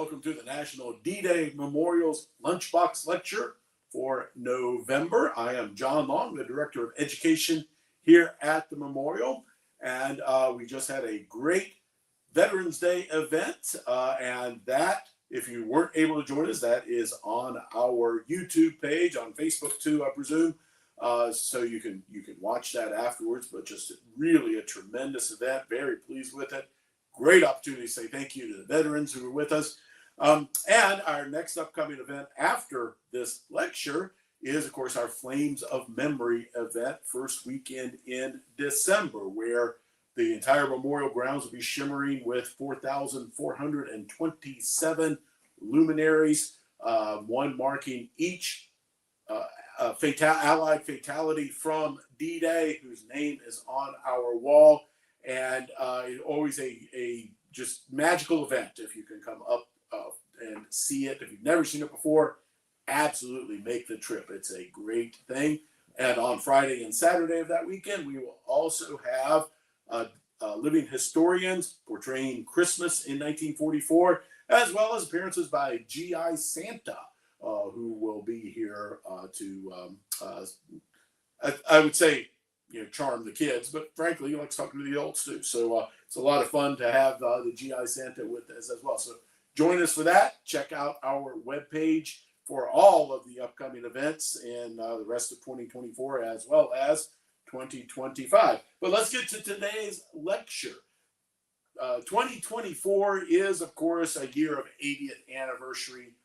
welcome to the National D-Day Memorials Lunchbox Lecture for November. I am John Long, the Director of Education here at the Memorial, and we just had a great Veterans Day event, and that, if you weren't able to join us, that is on our YouTube page, on Facebook too, I presume, so you can watch that afterwards, but just really a tremendous event, very pleased with it. Great opportunity to say thank you to the veterans who were with us. And our next upcoming event after this lecture is, of course, our Flames of Memory event, first weekend in December, where the entire memorial grounds will be shimmering with 4,427 luminaries, one marking each Allied fatality from D-Day, whose name is on our wall. And always a just magical event if you can come up and see it. If you've never seen it before, absolutely make the trip. It's a great thing. And on Friday and Saturday of that weekend, we will also have living historians portraying Christmas in 1944, as well as appearances by GI Santa, who will be here to, I would say, charm the kids, but frankly, he likes talking to the adults too. So it's a lot of fun to have the GI Santa with us as well. So join us for that. Check out our webpage for all of the upcoming events and the rest of 2024 as well as 2025. But let's get to today's lecture. 2024 is, of course, a year of 80th anniversary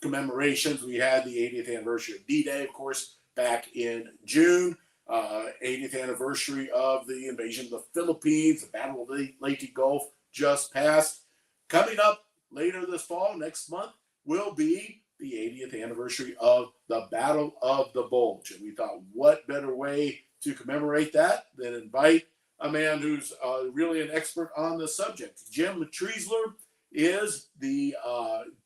commemorations. We had the 80th anniversary of D-Day, of course, back in June, 80th anniversary of the invasion of the Philippines, the Battle of the Leyte Gulf just passed. Coming up later this fall, next month, will be the 80th anniversary of the Battle of the Bulge. And we thought, what better way to commemorate that than invite a man who's really an expert on the subject. Jim Triesler is the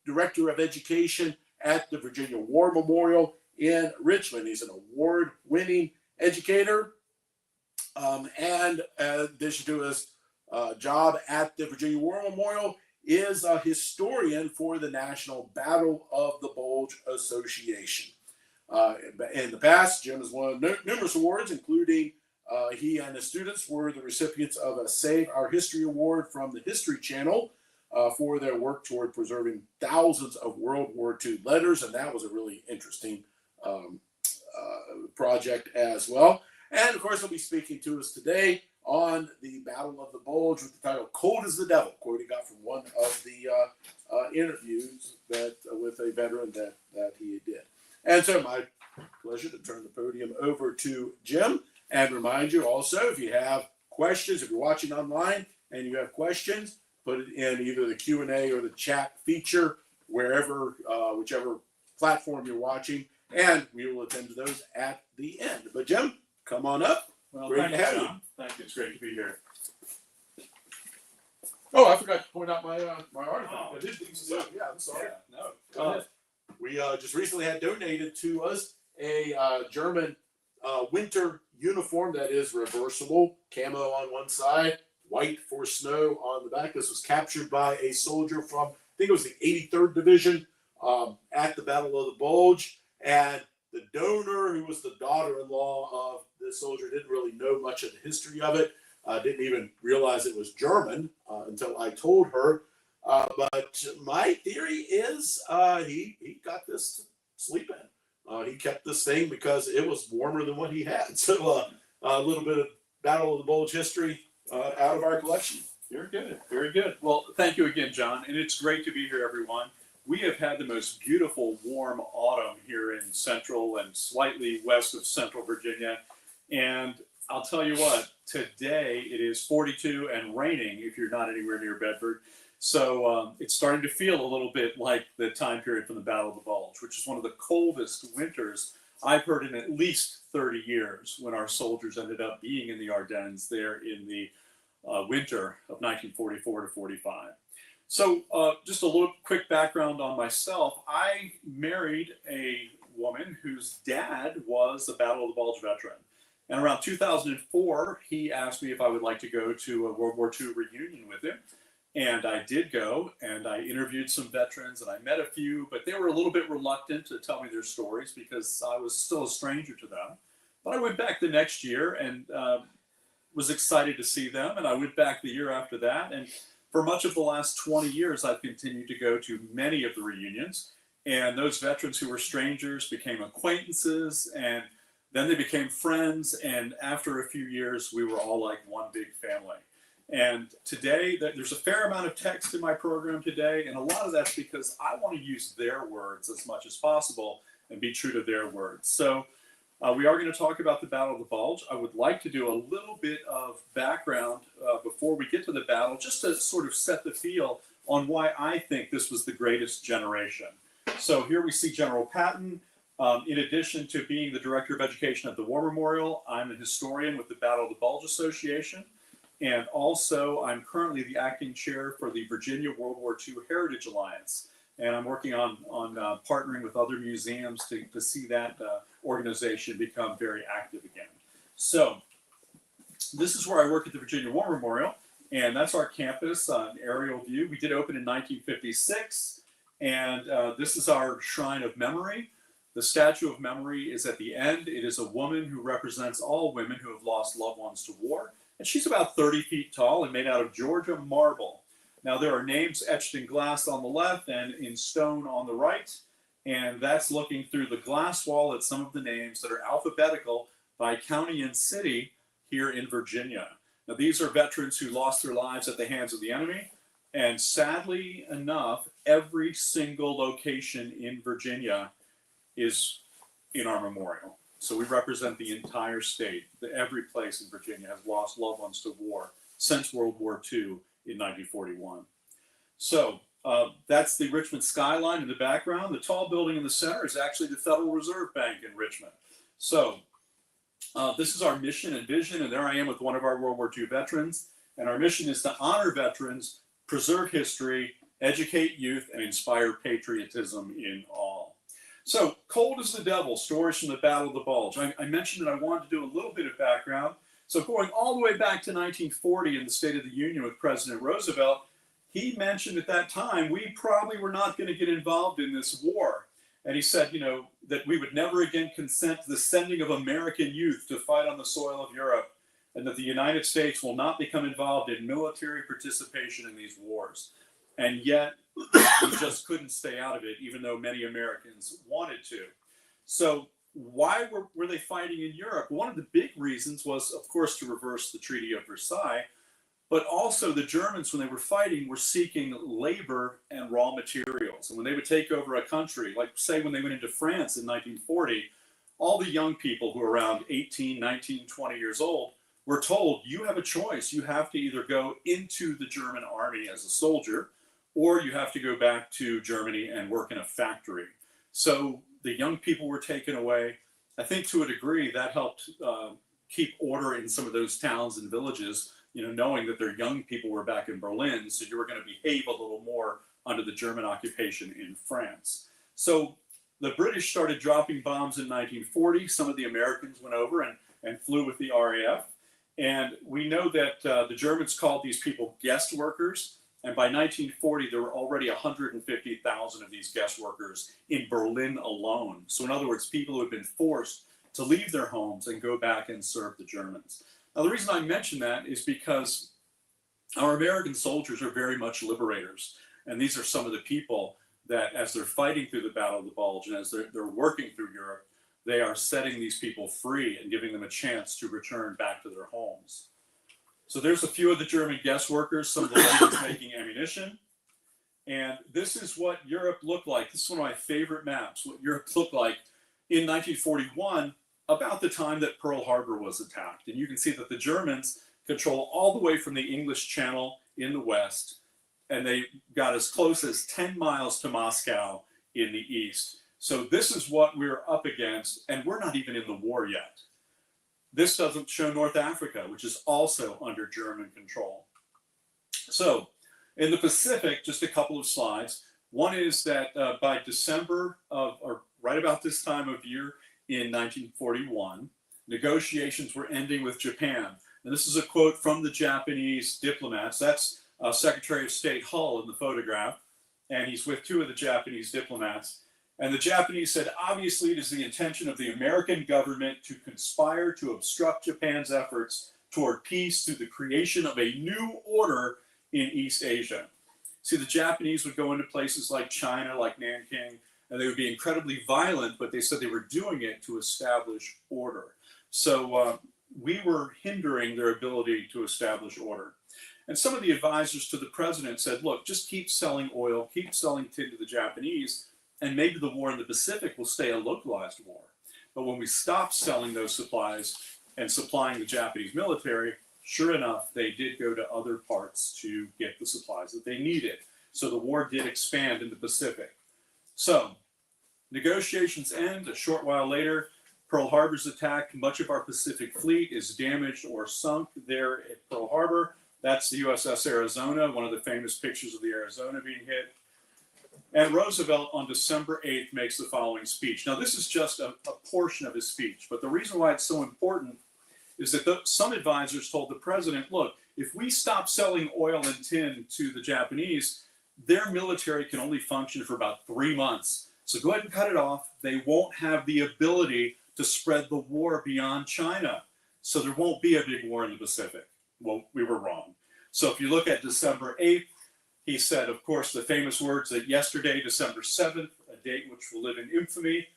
Director of Education at the Virginia War Memorial in Richmond. He's an award-winning educator, and in addition to his job at the Virginia War Memorial, is a historian for the National Battle of the Bulge Association. In the past, Jim has won numerous awards, including he and his students were the recipients of a Save Our History Award from the History Channel for their work toward preserving thousands of World War II letters, and that was a really interesting project as well. And of course, he'll be speaking to us today on the Battle of the Bulge with the title "Cold as the Devil," quote he got from one of the interviews that with a veteran that he did. And so my pleasure to turn the podium over to Jim and remind you also, if you have questions, if you're watching online and you have questions, put it in either the Q&A or the chat feature, wherever, whichever platform you're watching, and we will attend to those at the end. But Jim, come on up. Well, great to have you. Thank you. It's great to be here. Oh, I forgot to point out my artifact. Oh, I did these. Yeah, I'm sorry. Yeah, no. We just recently had donated to us a German winter uniform that is reversible, camo on one side, white for snow on the back. This was captured by a soldier from, I think it was the 83rd Division at the Battle of the Bulge. And the donor, who was the daughter-in-law of this soldier, didn't really know much of the history of it, didn't even realize it was German until I told her. But my theory is he got this to sleep in. He kept this thing because it was warmer than what he had. So a little bit of Battle of the Bulge history out of our collection. Very good. Very good. Well, thank you again, John. And it's great to be here, everyone. We have had the most beautiful warm autumn here in central and slightly west of central Virginia. And I'll tell you what, today it is 42 and raining if you're not anywhere near Bedford. So it's starting to feel a little bit like the time period from the Battle of the Bulge, which is one of the coldest winters I've heard in at least 30 years, when our soldiers ended up being in the Ardennes there in the winter of 1944 to 45. So just a little quick background on myself. I married a woman whose dad was a Battle of the Bulge veteran. And around 2004, he asked me if I would like to go to a World War II reunion with him. And I did go, and I interviewed some veterans, and I met a few, but they were a little bit reluctant to tell me their stories because I was still a stranger to them. But I went back the next year and was excited to see them, and I went back the year after that. And for much of the last 20 years, I've continued to go to many of the reunions. And those veterans who were strangers became acquaintances, and then they became friends. And after a few years, we were all like one big family. And today, there's a fair amount of text in my program today, and a lot of that's because I want to use their words as much as possible and be true to their words. So we are going to talk about the Battle of the Bulge. I would like to do a little bit of background before we get to the battle, just to sort of set the feel on why I think this was the greatest generation. So here we see General Patton. In addition to being the Director of Education at the War Memorial, I'm a historian with the Battle of the Bulge Association. And also, I'm currently the acting chair for the Virginia World War II Heritage Alliance. And I'm working on partnering with other museums to see that organization become very active again. So this is where I work at the Virginia War Memorial, and that's our campus, an aerial view. We did open in 1956, and this is our Shrine of Memory. The Statue of Memory is at the end. It is a woman who represents all women who have lost loved ones to war. And she's about 30 feet tall and made out of Georgia marble. Now, there are names etched in glass on the left and in stone on the right. And that's looking through the glass wall at some of the names that are alphabetical by county and city here in Virginia. Now, these are veterans who lost their lives at the hands of the enemy. And sadly enough, every single location in Virginia is in our memorial. So we represent the entire state. Every place in Virginia has lost loved ones to war since World War II in 1941. So that's the Richmond skyline in the background. The tall building in the center is actually the Federal Reserve Bank in Richmond. So this is our mission and vision, and there I am with one of our World War II veterans. And our mission is to honor veterans, preserve history, educate youth, and inspire patriotism in all. So, Cold as the Devil, stories from the Battle of the Bulge. I mentioned that I wanted to do a little bit of background. So going all the way back to 1940 in the State of the Union with President Roosevelt, he mentioned at that time, we probably were not going to get involved in this war. And he said, you know, that we would never again consent to the sending of American youth to fight on the soil of Europe, and that the United States will not become involved in military participation in these wars. And yet, we just couldn't stay out of it, even though many Americans wanted to. So why were they fighting in Europe? One of the big reasons was, of course, to reverse the Treaty of Versailles, but also the Germans, when they were fighting, were seeking labor and raw materials. And when they would take over a country, like say when they went into France in 1940, all the young people who were around 18, 19, 20 years old were told, you have a choice. You have to either go into the German army as a soldier, or you have to go back to Germany and work in a factory. So the young people were taken away. I think to a degree that helped keep order in some of those towns and villages, you know, knowing that their young people were back in Berlin, so you were going to behave a little more under the German occupation in France. So the British started dropping bombs in 1940. Some of the Americans went over and flew with the RAF. And we know that the Germans called these people guest workers. And by 1940, there were already 150,000 of these guest workers in Berlin alone. So in other words, people who had been forced to leave their homes and go back and serve the Germans. Now, the reason I mention that is because our American soldiers are very much liberators. And these are some of the people that, as they're fighting through the Battle of the Bulge and as they're working through Europe, they are setting these people free and giving them a chance to return back to their homes. So there's a few of the German guest workers, some of the ladies making ammunition. And this is what Europe looked like. This is one of my favorite maps, what Europe looked like in 1941, about the time that Pearl Harbor was attacked. And you can see that the Germans control all the way from the English Channel in the west, and they got as close as 10 miles to Moscow in the east. So this is what we're up against, and we're not even in the war yet. This doesn't show North Africa, which is also under German control. So in the Pacific, just a couple of slides. One is that by December of, or right about this time of year in 1941, negotiations were ending with Japan. And this is a quote from the Japanese diplomats. That's Secretary of State Hull in the photograph, and he's with two of the Japanese diplomats. And the Japanese said, obviously, it is the intention of the American government to conspire to obstruct Japan's efforts toward peace through the creation of a new order in East Asia. See, the Japanese would go into places like China, like Nanking, and they would be incredibly violent, but they said they were doing it to establish order. So we were hindering their ability to establish order. And some of the advisors to the president said, look, just keep selling oil, keep selling tin to the Japanese, and maybe the war in the Pacific will stay a localized war. But when we stop selling those supplies and supplying the Japanese military, sure enough, they did go to other parts to get the supplies that they needed. So the war did expand in the Pacific. So negotiations end. A short while later, Pearl Harbor's attacked. Much of our Pacific fleet is damaged or sunk there at Pearl Harbor. That's the USS Arizona, one of the famous pictures of the Arizona being hit. And Roosevelt on December 8th makes the following speech. Now, this is just a portion of his speech, but the reason why it's so important is that some advisors told the president, look, if we stop selling oil and tin to the Japanese, their military can only function for about 3 months. So go ahead and cut it off. They won't have the ability to spread the war beyond China. So there won't be a big war in the Pacific. Well, we were wrong. So if you look at December 8th, he said, of course, the famous words that yesterday, December 7th, a date which will live in infamy,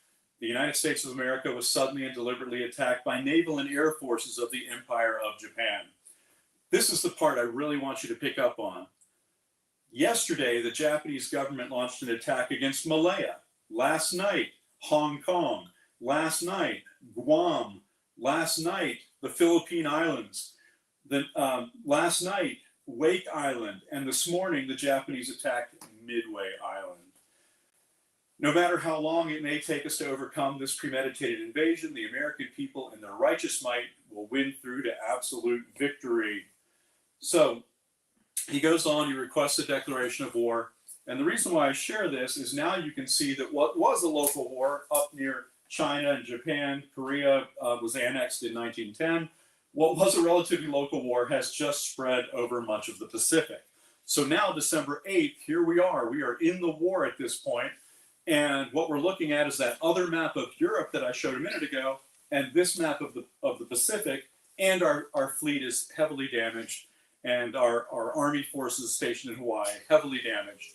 the United States of America was suddenly and deliberately attacked by naval and air forces of the Empire of Japan. This is the part I really want you to pick up on. Yesterday, the Japanese government launched an attack against Malaya. Last night, Hong Kong. Last night, Guam. Last night, the Philippine Islands. Last night, Wake Island. And this morning, the Japanese attacked Midway Island. No matter how long it may take us to overcome this premeditated invasion, the American people in their righteous might will win through to absolute victory. So he goes on, he requests a declaration of war. And the reason why I share this is now you can see that what was a local war up near China and Japan, Korea was annexed in 1910. What was a relatively local war has just spread over much of the Pacific. So now December 8th, here we are. We are in the war at this point. And what we're looking at is that other map of Europe that I showed a minute ago, and this map of the Pacific, and our fleet is heavily damaged, and our army forces stationed in Hawaii, heavily damaged.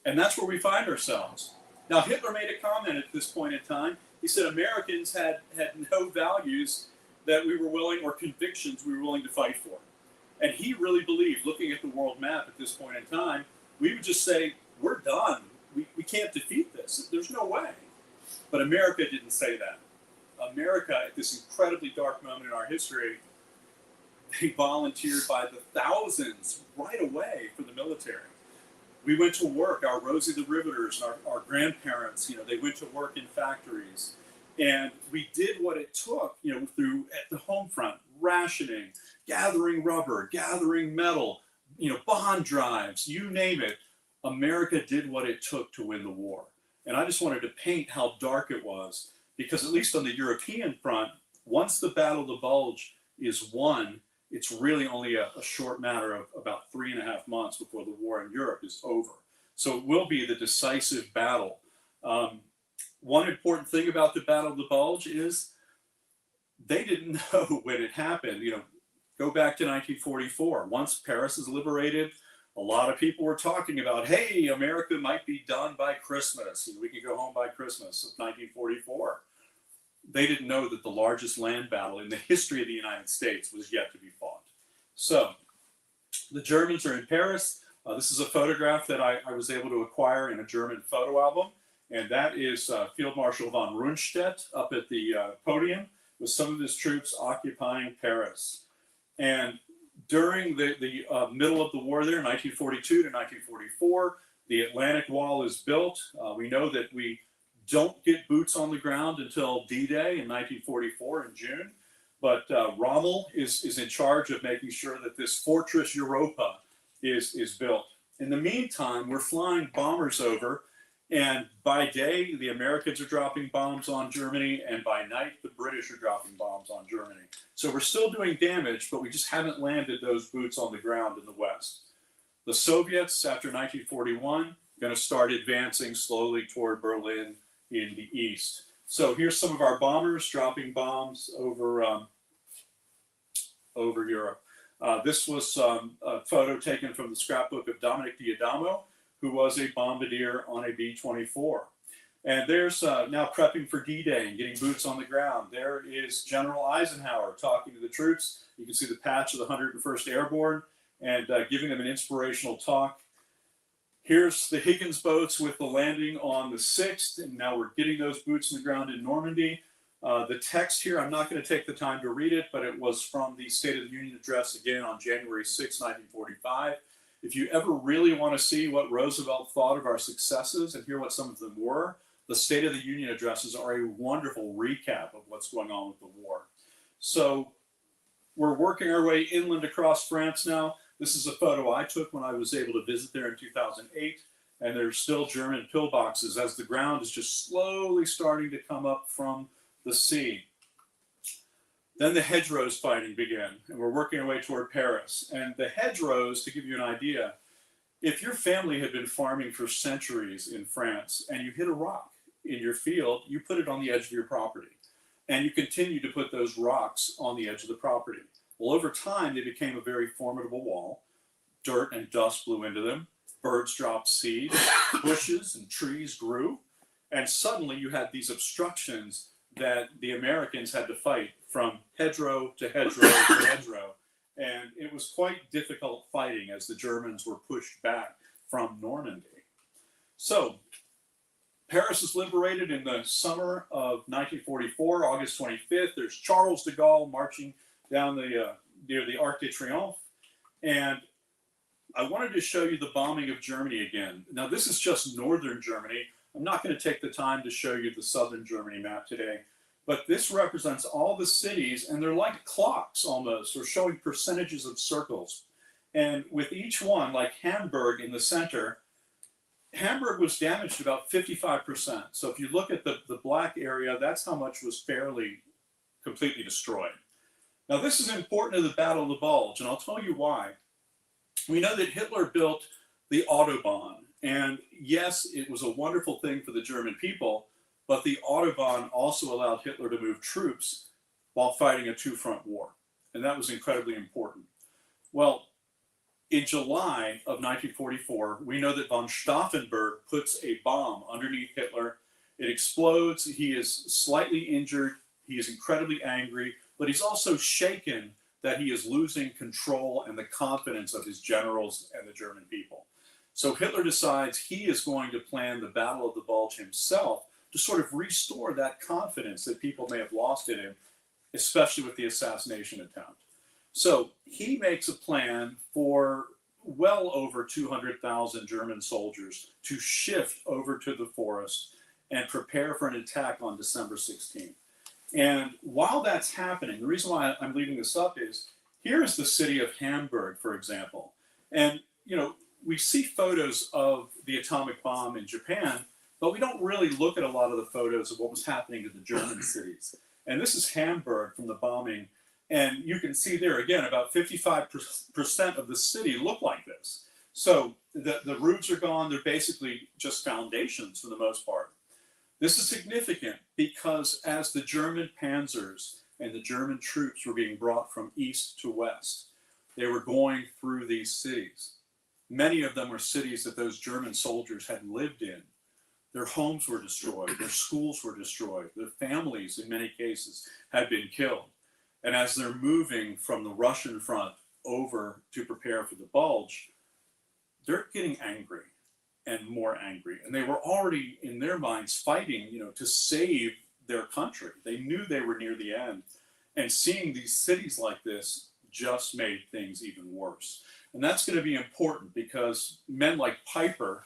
And that's where we find ourselves. Now, Hitler made a comment at this point in time. He said Americans had no values that we were willing, or convictions we were willing to fight for. And he really believed, looking at the world map at this point in time, we would just say, we're done. We can't defeat this. There's no way. But America didn't say that. America, at this incredibly dark moment in our history, they volunteered by the thousands right away for the military. We went to work, our Rosie the Riveters, our grandparents, they went to work in factories. And we did what it took, through at the home front, rationing, gathering rubber, gathering metal, bond drives, you name it. America did what it took to win the war. And I just wanted to paint how dark it was, because at least on the European front, once the Battle of the Bulge is won, it's really only a short matter of about 3.5 months before the war in Europe is over. So it will be the decisive battle. One important thing about the Battle of the Bulge is they didn't know when it happened. Go back to 1944. Once Paris is liberated, a lot of people were talking about, hey, America might be done by Christmas. We could go home by Christmas of 1944. They didn't know that the largest land battle in the history of the United States was yet to be fought. So the Germans are in Paris. This is a photograph that I was able to acquire in a German photo album. And that is Field Marshal von Rundstedt up at the podium with some of his troops occupying Paris. And during the middle of the war there, 1942 to 1944, the Atlantic Wall is built. We know that we don't get boots on the ground until D-Day in 1944 in June. But Rommel is in charge of making sure that this Fortress Europa is built. In the meantime, we're flying bombers over. And by day, the Americans are dropping bombs on Germany, and by night, the British are dropping bombs on Germany. So we're still doing damage, but we just haven't landed those boots on the ground in the West. The Soviets, after 1941, going to start advancing slowly toward Berlin in the east. So here's some of our bombers dropping bombs over Europe. This was a photo taken from the scrapbook of Dominic D'Adamo, who was a bombardier on a B-24. And there's now prepping for D-Day and getting boots on the ground. There is General Eisenhower talking to the troops. You can see the patch of the 101st Airborne and giving them an inspirational talk. Here's the Higgins boats with the landing on the 6th, and now we're getting those boots on the ground in Normandy. The text here, I'm not going to take the time to read it, but it was from the State of the Union address again on January 6, 1945. If you ever really want to see what Roosevelt thought of our successes and hear what some of them were, the State of the Union addresses are a wonderful recap of what's going on with the war. So we're working our way inland across France now. This is a photo I took when I was able to visit there in 2008, and there's still German pillboxes as the ground is just slowly starting to come up from the sea. Then the hedgerows fighting began, and we're working our way toward Paris. And the hedgerows, to give you an idea, if your family had been farming for centuries in France and you hit a rock in your field, you put it on the edge of your property. And you continue to put those rocks on the edge of the property. Well, over time, they became a very formidable wall. Dirt and dust blew into them. Birds dropped seed. Bushes and trees grew. And suddenly you had these obstructions that the Americans had to fight from hedgerow to hedgerow to hedgerow. And it was quite difficult fighting as the Germans were pushed back from Normandy. So Paris is liberated in the summer of 1944, August 25th. There's Charles de Gaulle marching down the near the Arc de Triomphe. And I wanted to show you the bombing of Germany again. Now, this is just northern Germany. I'm not going to take the time to show you the southern Germany map today, but this represents all the cities, and they're like clocks almost, or showing percentages of circles. And with each one, like Hamburg in the center, Hamburg was damaged about 55%. So if you look at the black area, that's how much was fairly completely destroyed. Now, this is important to the Battle of the Bulge, and I'll tell you why. We know that Hitler built the Autobahn, and yes, it was a wonderful thing for the German people, but the Autobahn also allowed Hitler to move troops while fighting a two-front war, and that was incredibly important. Well, in July of 1944, we know that von Stauffenberg puts a bomb underneath Hitler. It explodes. He is slightly injured. He is incredibly angry, but he's also shaken that he is losing control and the confidence of his generals and the German people. So Hitler decides he is going to plan the Battle of the Bulge himself to sort of restore that confidence that people may have lost in him, especially with the assassination attempt. So he makes a plan for well over 200,000 German soldiers to shift over to the forest and prepare for an attack on December 16th. And while that's happening, the reason why I'm leaving this up is, here is the city of Hamburg, for example. And, you know, we see photos of the atomic bomb in Japan, but we don't really look at a lot of the photos of what was happening to the German cities. And this is Hamburg from the bombing. And you can see there, again, about 55% of the city look like this. So the roofs are gone. They're basically just foundations for the most part. This is significant because as the German panzers and the German troops were being brought from east to west, they were going through these cities. Many of them were cities that those German soldiers had lived in. Their homes were destroyed. Their schools were destroyed. Their families, in many cases, had been killed. And as they're moving from the Russian front over to prepare for the Bulge, they're getting angry and more angry. And they were already, in their minds, fighting, you know, to save their country. They knew they were near the end. And seeing these cities like this just made things even worse. And that's going to be important because men like Piper,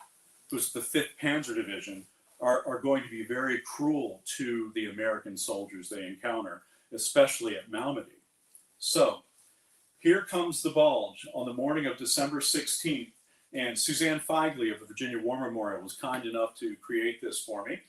who's the 5th Panzer Division, are going to be very cruel to the American soldiers they encounter, especially at Malmedy. So here comes the Bulge on the morning of December 16th. And Suzanne Feigley of the Virginia War Memorial was kind enough to create this for me.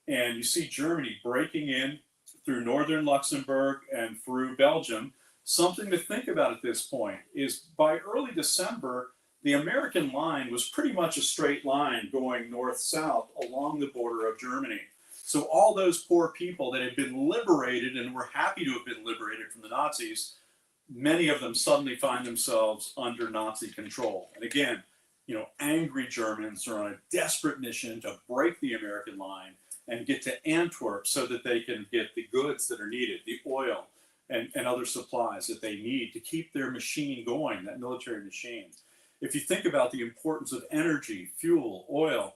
And you see Germany breaking in through northern Luxembourg and through Belgium. Something to think about at this point is by early December, the American line was pretty much a straight line going north-south along the border of Germany. So all those poor people that had been liberated and were happy to have been liberated from the Nazis, many of them suddenly find themselves under Nazi control. And again, angry Germans are on a desperate mission to break the American line and get to Antwerp so that they can get the goods that are needed, the oil and other supplies that they need to keep their machine going, that military machine. If you think about the importance of energy, fuel, oil,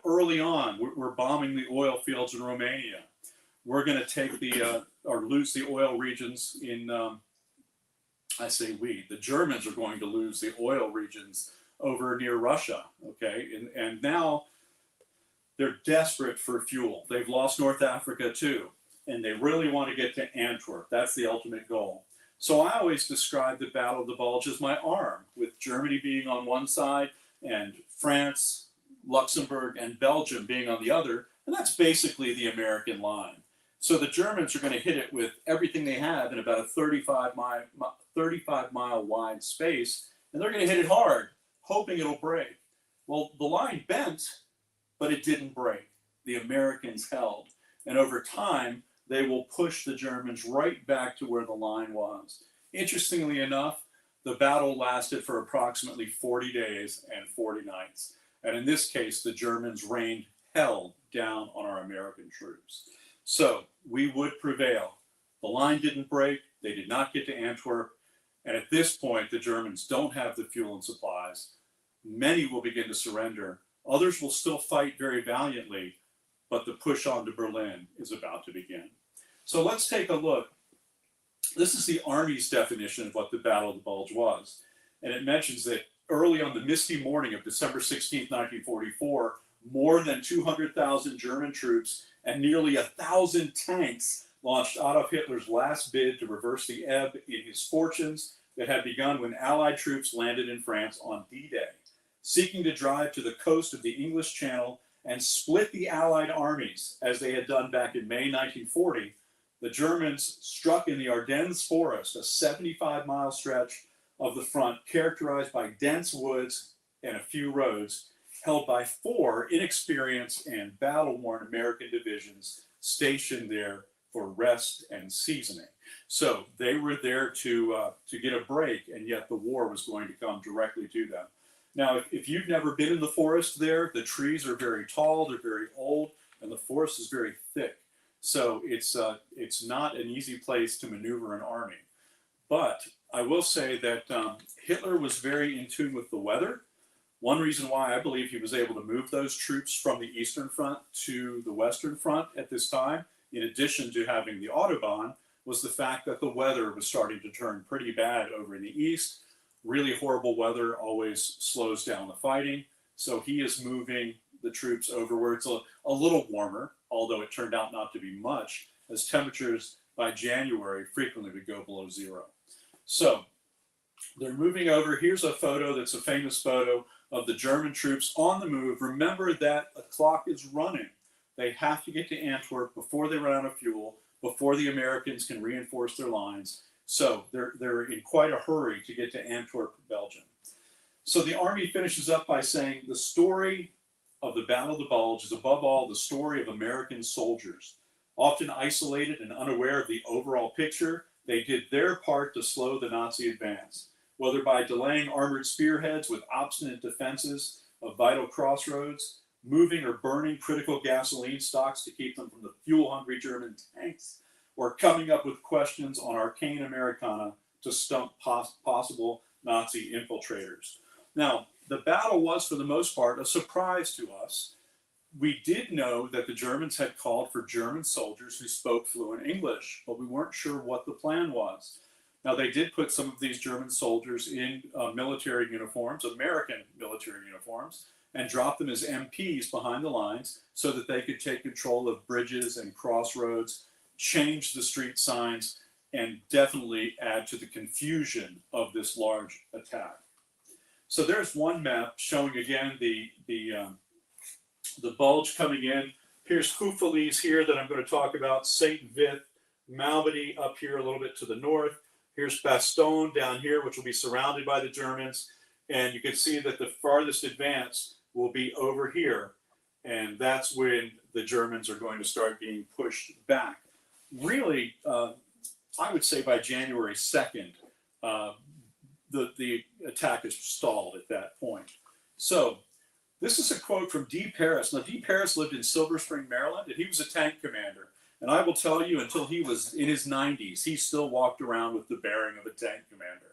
early on, we're bombing the oil fields in Romania. We're going to take or lose the oil regions in, I say we, the Germans are going to lose the oil regions over near Russia, okay? And now they're desperate for fuel. They've lost North Africa too, and they really want to get to Antwerp. That's the ultimate goal. So I always describe the Battle of the Bulge as my arm, with Germany being on one side and France, Luxembourg, and Belgium being on the other, and that's basically the American line. So the Germans are going to hit it with everything they have in about a 35-mile wide space, and they're going to hit it hard, hoping it'll break. Well, the line bent, but it didn't break. The Americans held, and over time, they will push the Germans right back to where the line was. Interestingly enough, the battle lasted for approximately 40 days and 40 nights. And in this case, the Germans rained hell down on our American troops. So we would prevail. The line didn't break. They did not get to Antwerp. And at this point, the Germans don't have the fuel and supplies. Many will begin to surrender. Others will still fight very valiantly, but the push on to Berlin is about to begin. So let's take a look. This is the Army's definition of what the Battle of the Bulge was. And it mentions that early on the misty morning of December 16, 1944, more than 200,000 German troops and nearly 1,000 tanks launched Adolf Hitler's last bid to reverse the ebb in his fortunes that had begun when Allied troops landed in France on D-Day, seeking to drive to the coast of the English Channel and split the Allied armies, as they had done back in May 1940. The Germans struck in the Ardennes forest, a 75-mile stretch of the front characterized by dense woods and a few roads, held by 4 inexperienced and battle-worn American divisions stationed there for rest and seasoning. So they were there to get a break, and yet the war was going to come directly to them. Now, if you've never been in the forest there, the trees are very tall, they're very old, and the forest is very thick. So it's not an easy place to maneuver an army. But I will say that Hitler was very in tune with the weather. One reason why I believe he was able to move those troops from the Eastern Front to the Western Front at this time, in addition to having the Autobahn, was the fact that the weather was starting to turn pretty bad over in the East. Really horrible weather always slows down the fighting. So he is moving the troops over where it's a little warmer, although it turned out not to be much, as temperatures by January frequently would go below 0. So they're moving over. Here's a photo that's a famous photo of the German troops on the move. Remember that a clock is running. They have to get to Antwerp before they run out of fuel, before the Americans can reinforce their lines. So they're in quite a hurry to get to Antwerp, Belgium. So the Army finishes up by saying the story of the Battle of the Bulge is above all the story of American soldiers. Often isolated and unaware of the overall picture, they did their part to slow the Nazi advance, whether by delaying armored spearheads with obstinate defenses of vital crossroads, moving or burning critical gasoline stocks to keep them from the fuel-hungry German tanks, or coming up with questions on arcane Americana to stump possible Nazi infiltrators. Now, the battle was, for the most part, a surprise to us. We did know that the Germans had called for German soldiers who spoke fluent English, but we weren't sure what the plan was. Now, they did put some of these German soldiers in military uniforms, American military uniforms, and drop them as MPs behind the lines so that they could take control of bridges and crossroads, change the street signs, and definitely add to the confusion of this large attack. So there's one map showing again the Bulge coming in. Here's Houffalize here that I'm going to talk about, Saint Vith, Malmedy up here a little bit to the north. Here's Bastogne down here, which will be surrounded by the Germans. And you can see that the farthest advance will be over here. And that's when the Germans are going to start being pushed back. Really, I would say by January 2nd, the attack is stalled at that point. So this is a quote from D. Paris. Now, D. Paris lived in Silver Spring, Maryland, and he was a tank commander. And I will tell you, until he was in his 90s, he still walked around with the bearing of a tank commander.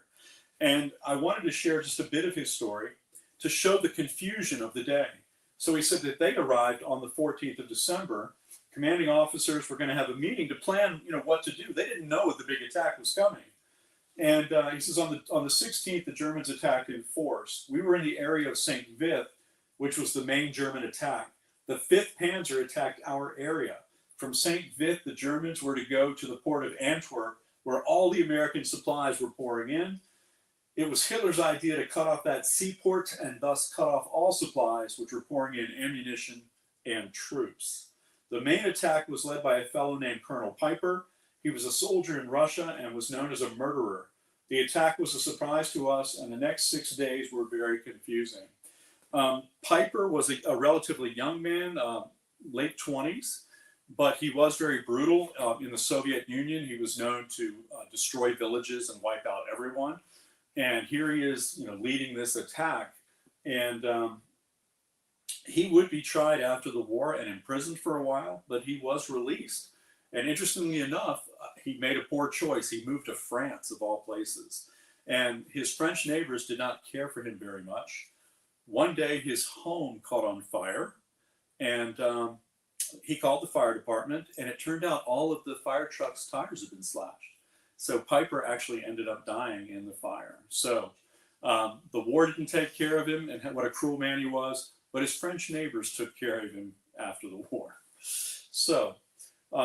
And I wanted to share just a bit of his story to show the confusion of the day. So he said that they arrived on the 14th of December. Commanding officers were going to have a meeting to plan, what to do. They didn't know the big attack was coming. And he says on the 16th, the Germans attacked in force. We were in the area of St. Vith, which was the main German attack. The 5th Panzer attacked our area. From St. Vith, the Germans were to go to the port of Antwerp, where all the American supplies were pouring in. It was Hitler's idea to cut off that seaport and thus cut off all supplies, which were pouring in ammunition and troops. The main attack was led by a fellow named Colonel Piper. He was a soldier in Russia and was known as a murderer. The attack was a surprise to us, and the next 6 days were very confusing. Piper was a relatively young man, late 20s, but he was very brutal. In the Soviet Union, he was known to destroy villages and wipe out everyone. And here he is, leading this attack. And he would be tried after the war and imprisoned for a while, but he was released. And interestingly enough, he made a poor choice. He moved to France, of all places. And his French neighbors did not care for him very much. One day, his home caught on fire, and he called the fire department, and it turned out all of the fire truck's tires had been slashed. So Piper actually ended up dying in the fire. So the war didn't take care of him, and what a cruel man he was, but his French neighbors took care of him after the war. So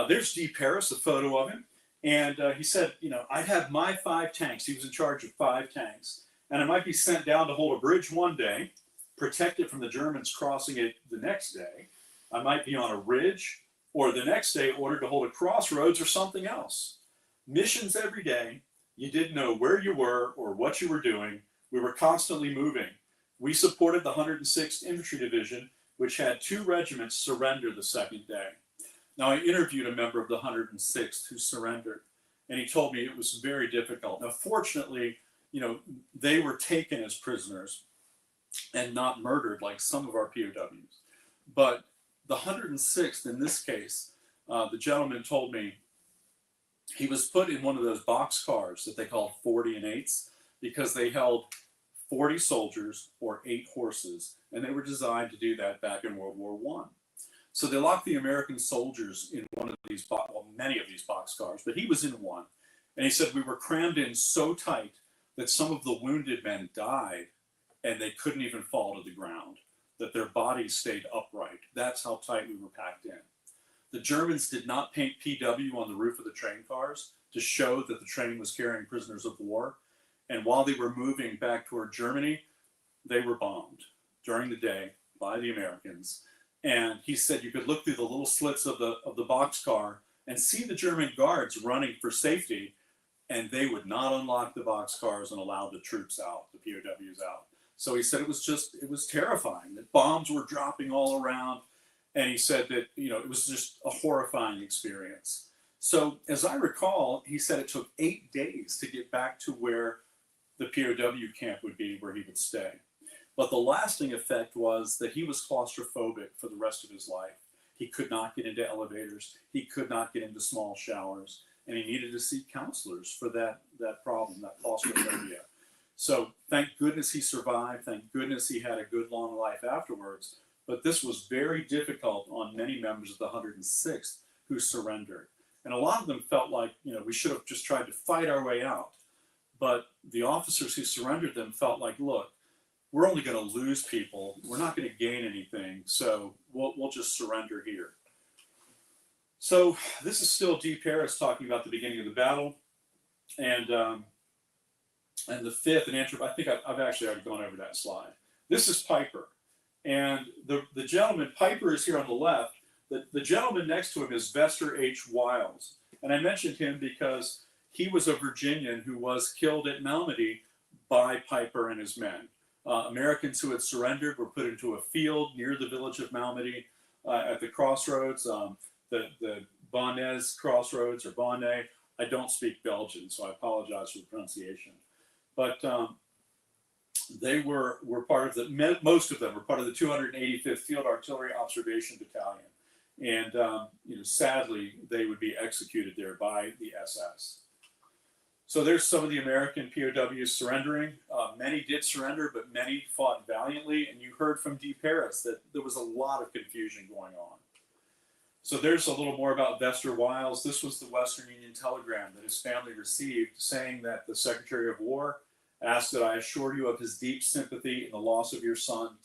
there's D. Paris, a photo of him, and he said, I have my 5 tanks. He was in charge of 5 tanks, and I might be sent down to hold a bridge one day, protect it from the Germans crossing it the next day. I might be on a ridge, or the next day ordered to hold a crossroads or something else. Missions every day. You didn't know where you were or what you were doing. We were constantly moving. We supported the 106th Infantry Division, which had 2 regiments surrender the second day. Now, I interviewed a member of the 106th who surrendered, and he told me it was very difficult. Now, fortunately, they were taken as prisoners and not murdered like some of our POWs. But the 106th, in this case, the gentleman told me he was put in one of those box cars that they called 40 and 8s because they held 40 soldiers or 8 horses, and they were designed to do that back in World War I. So they locked the American soldiers in one of these, many of these box cars, but he was in one. And he said, we were crammed in so tight that some of the wounded men died and they couldn't even fall to the ground, that their bodies stayed upright. That's how tight we were packed in. The Germans did not paint PW on the roof of the train cars to show that the train was carrying prisoners of war. And while they were moving back toward Germany, they were bombed during the day by the Americans. And he said you could look through the little slits of the boxcar and see the German guards running for safety, and they would not unlock the boxcars and allow the troops out, the POWs out. So he said it was terrifying, that bombs were dropping all around. And he said that, it was just a horrifying experience. So as I recall, he said it took 8 days to get back to where the POW camp would be, where he would stay. But the lasting effect was that he was claustrophobic for the rest of his life. He could not get into elevators. He could not get into small showers. And he needed to seek counselors for that problem, that claustrophobia. So thank goodness he survived. Thank goodness he had a good long life afterwards. But this was very difficult on many members of the 106th who surrendered. And a lot of them felt like, we should have just tried to fight our way out. But the officers who surrendered them felt like, look, we're only going to lose people. We're not going to gain anything. So we'll just surrender here. So this is still D. Paris talking about the beginning of the battle. And the 5th in Antwerp, I think I've actually already gone over that slide. This is Piper. And the gentleman, Piper is here on the left. The gentleman next to him is Vester H. Wiles. And I mentioned him because he was a Virginian who was killed at Malmedy by Piper and his men. Americans who had surrendered were put into a field near the village of Malmedy at the crossroads, the Bonnes crossroads or Bonnet. I don't speak Belgian, so I apologize for the pronunciation. But they were part of the, most of them were part of the 285th Field Artillery Observation Battalion. And sadly, they would be executed there by the SS. So there's some of the American POWs surrendering. Many did surrender, but many fought valiantly. And you heard from D. Paris that there was a lot of confusion going on. So there's a little more about Vester Wiles. This was the Western Union telegram that his family received saying that the Secretary of War asked that I assure you of his deep sympathy in the loss of your son,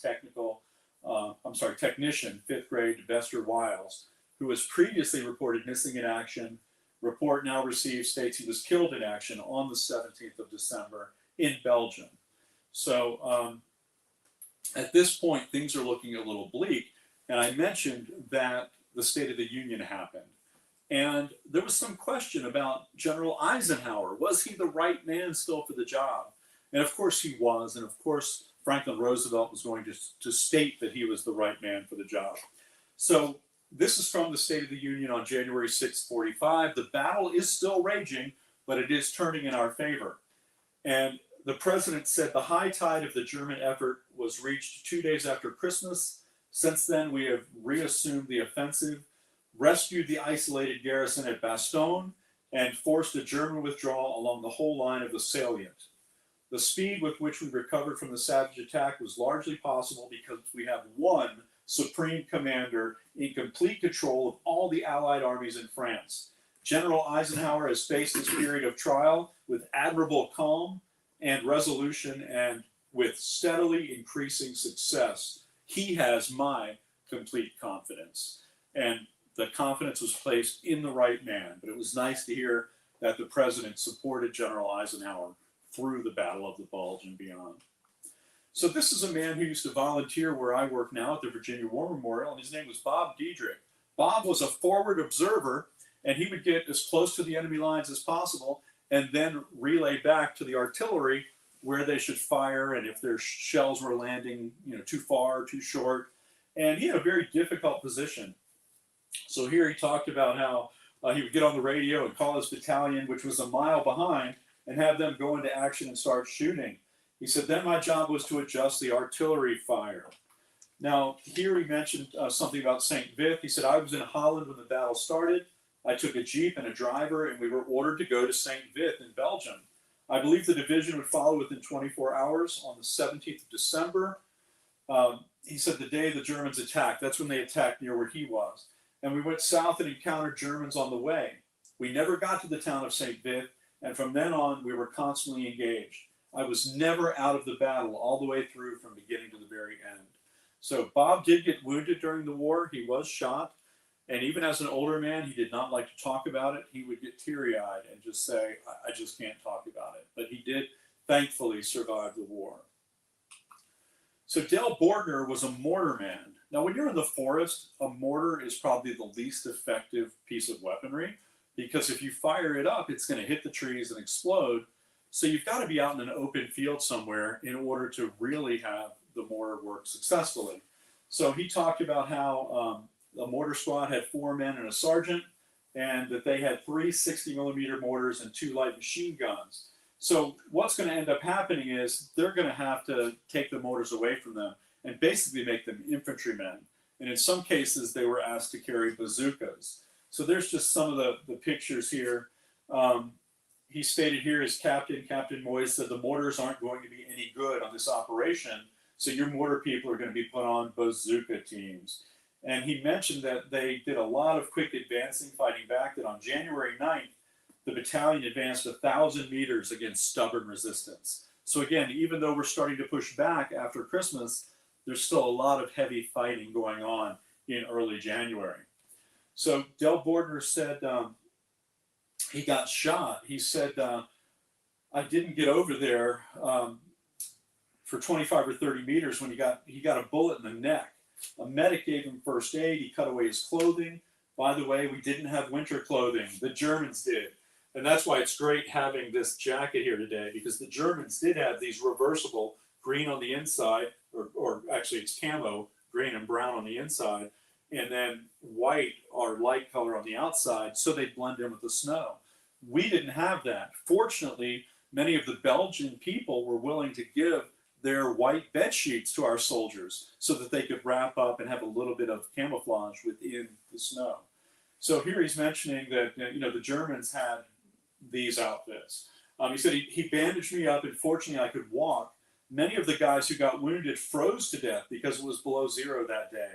technician, 5th grade Vester Wiles, who was previously reported missing in action. Report now received states he was killed in action on the 17th of December in Belgium. So at this point, things are looking a little bleak. And I mentioned that the State of the Union happened. And there was some question about General Eisenhower. Was he the right man still for the job? And of course he was. And of course, Franklin Roosevelt was going to state that he was the right man for the job. So this is from the State of the Union on January 6, 45. The battle is still raging, but it is turning in our favor. And the president said the high tide of the German effort was reached 2 days after Christmas. Since then, we have reassumed the offensive, rescued the isolated garrison at Bastogne, and forced a German withdrawal along the whole line of the salient. The speed with which we recovered from the savage attack was largely possible because we have one supreme commander in complete control of all the Allied armies in France. General Eisenhower has faced this period of trial with admirable calm and resolution and with steadily increasing success. He has my complete confidence. And the confidence was placed in the right man. But it was nice to hear that the president supported General Eisenhower through the Battle of the Bulge and beyond. So this is a man who used to volunteer where I work now at the Virginia War Memorial, and his name was Bob Diedrich. Bob was a forward observer, and he would get as close to the enemy lines as possible and then relay back to the artillery where they should fire and if their shells were landing too far, too short. And he had a very difficult position. So here he talked about how he would get on the radio and call his battalion, which was a mile behind, and have them go into action and start shooting. He said, then my job was to adjust the artillery fire. Now, here he mentioned something about St. Vith. He said, I was in Holland when the battle started. I took a Jeep and a driver, and we were ordered to go to St. Vith in Belgium. I believe the division would follow within 24 hours on the 17th of December. He said the day the Germans attacked, that's when they attacked near where he was. And we went south and encountered Germans on the way. We never got to the town of St. Vith, and from then on, we were constantly engaged. I was never out of the battle all the way through from beginning to the very end. So Bob did get wounded during the war. He was shot. And even as an older man, he did not like to talk about it. He would get teary-eyed and just say, I just can't talk about it. But he did, thankfully, survive the war. So Dale Bordner was a mortar man. Now, when you're in the forest, a mortar is probably the least effective piece of weaponry because if you fire it up, it's going to hit the trees and explode. So you've got to be out in an open field somewhere in order to really have the mortar work successfully. So he talked about how the mortar squad had 4 men and a sergeant, and that they had 3 60-millimeter mortars and 2 light machine guns. So what's going to end up happening is they're going to have to take the mortars away from them and basically make them infantrymen. And in some cases, they were asked to carry bazookas. So there's just some of the pictures here. He stated here as Captain Moyes said, the mortars aren't going to be any good on this operation, so your mortar people are going to be put on bazooka teams. And he mentioned that they did a lot of quick advancing, fighting back, that on January 9th, the battalion advanced 1,000 meters against stubborn resistance. So again, even though we're starting to push back after Christmas, there's still a lot of heavy fighting going on in early January. So Del Bordner said he got shot. He said, I didn't get over there for 25 or 30 meters when he got a bullet in the neck. A medic gave him first aid. He cut away his clothing. By the way, we didn't have winter clothing. The Germans did. And that's why it's great having this jacket here today, because the Germans did have these reversible green on the inside, or actually it's camo, green and brown on the inside, and then white or light color on the outside, so they blend in with the snow. We didn't have that. Fortunately, many of the Belgian people were willing to give their white bed sheets to our soldiers so that they could wrap up and have a little bit of camouflage within the snow. So here he's mentioning that the Germans had these outfits. He said he bandaged me up, and fortunately I could walk. Many of the guys who got wounded froze to death because it was below zero that day.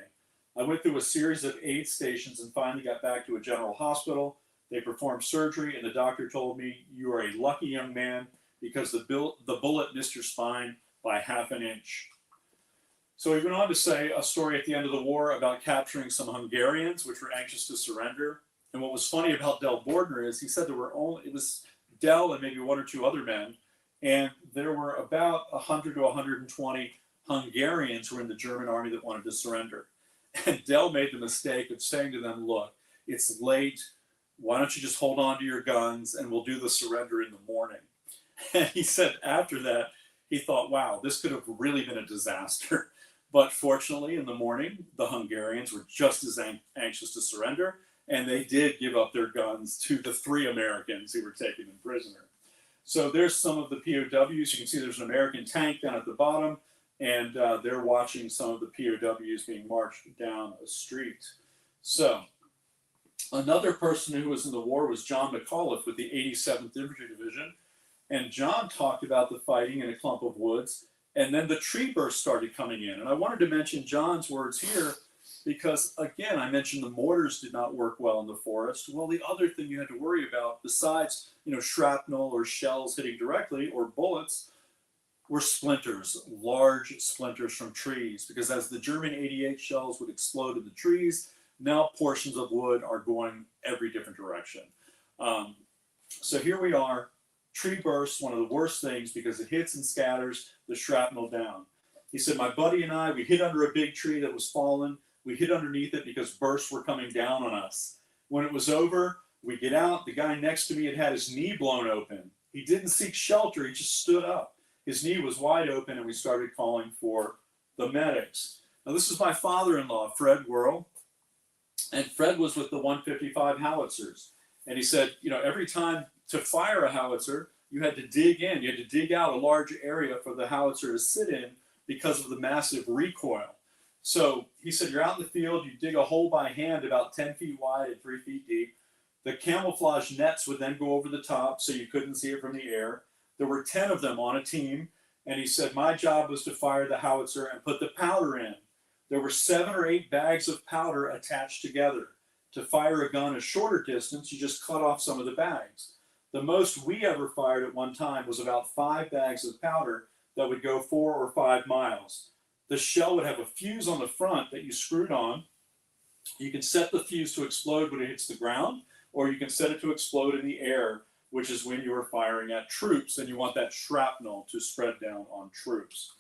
I went through a series of aid stations and finally got back to a general hospital. They performed surgery, and the doctor told me, "You are a lucky young man because the bullet missed your spine by ½ an inch." So he went on to say a story at the end of the war about capturing some Hungarians, which were anxious to surrender. And what was funny about Del Bordner is he said it was Del and maybe one or two other men, and there were about 100 to 120 Hungarians who were in the German army that wanted to surrender. And Del made the mistake of saying to them, "Look, it's late. Why don't you just hold on to your guns and we'll do the surrender in the morning?" And he said after that, he thought, wow, this could have really been a disaster. But fortunately, in the morning, the Hungarians were just as anxious to surrender, and they did give up their guns to the 3 Americans who were taken in prisoner. So there's some of the POWs. You can see there's an American tank down at the bottom, and they're watching some of the POWs being marched down a street. So another person who was in the war was John McAuliffe with the 87th Infantry Division. And John talked about the fighting in a clump of woods, and then the tree burst started coming in. And I wanted to mention John's words here because, again, I mentioned the mortars did not work well in the forest. Well, the other thing you had to worry about, besides shrapnel or shells hitting directly or bullets, were splinters, large splinters from trees. Because as the German 88 shells would explode in the trees, now portions of wood are going every different direction. So here we are. Tree bursts, one of the worst things because it hits and scatters the shrapnel down. He said, my buddy and I, we hid under a big tree that was fallen. We hid underneath it because bursts were coming down on us. When it was over, we get out. The guy next to me had his knee blown open. He didn't seek shelter. He just stood up. His knee was wide open, and we started calling for the medics. Now, this is my father-in-law, Fred Whirl, and Fred was with the 155 howitzers. And he said, every time to fire a howitzer, you had to dig in. You had to dig out a large area for the howitzer to sit in because of the massive recoil. So he said, you're out in the field, you dig a hole by hand about 10 feet wide and 3 feet deep. The camouflage nets would then go over the top so you couldn't see it from the air. There were 10 of them on a team. And he said, my job was to fire the howitzer and put the powder in. There were 7 or 8 bags of powder attached together. To fire a gun a shorter distance, you just cut off some of the bags. The most we ever fired at one time was about 5 bags of powder that would go 4 or 5 miles. The shell would have a fuse on the front that you screwed on. You can set the fuse to explode when it hits the ground, or you can set it to explode in the air, which is when you are firing at troops, and you want that shrapnel to spread down on troops.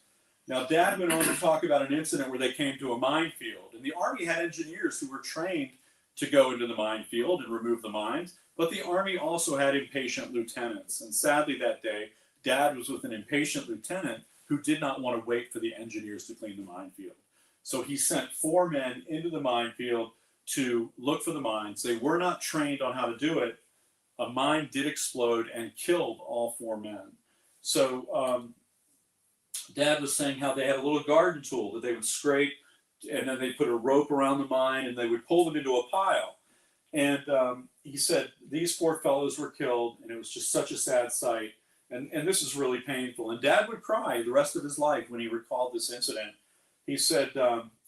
Now, Dad went on to talk about an incident where they came to a minefield, and the Army had engineers who were trained to go into the minefield and remove the mines, but the Army also had impatient lieutenants. And sadly that day, Dad was with an impatient lieutenant who did not want to wait for the engineers to clean the minefield. So he sent 4 men into the minefield to look for the mines. They were not trained on how to do it. A mine did explode and killed all 4 men. So Dad was saying how they had a little garden tool that they would scrape, and then they put a rope around the mine and they would pull them into a pile. And he said these 4 fellows were killed, and it was just such a sad sight. And this is really painful. And Dad would cry the rest of his life when he recalled this incident. He said,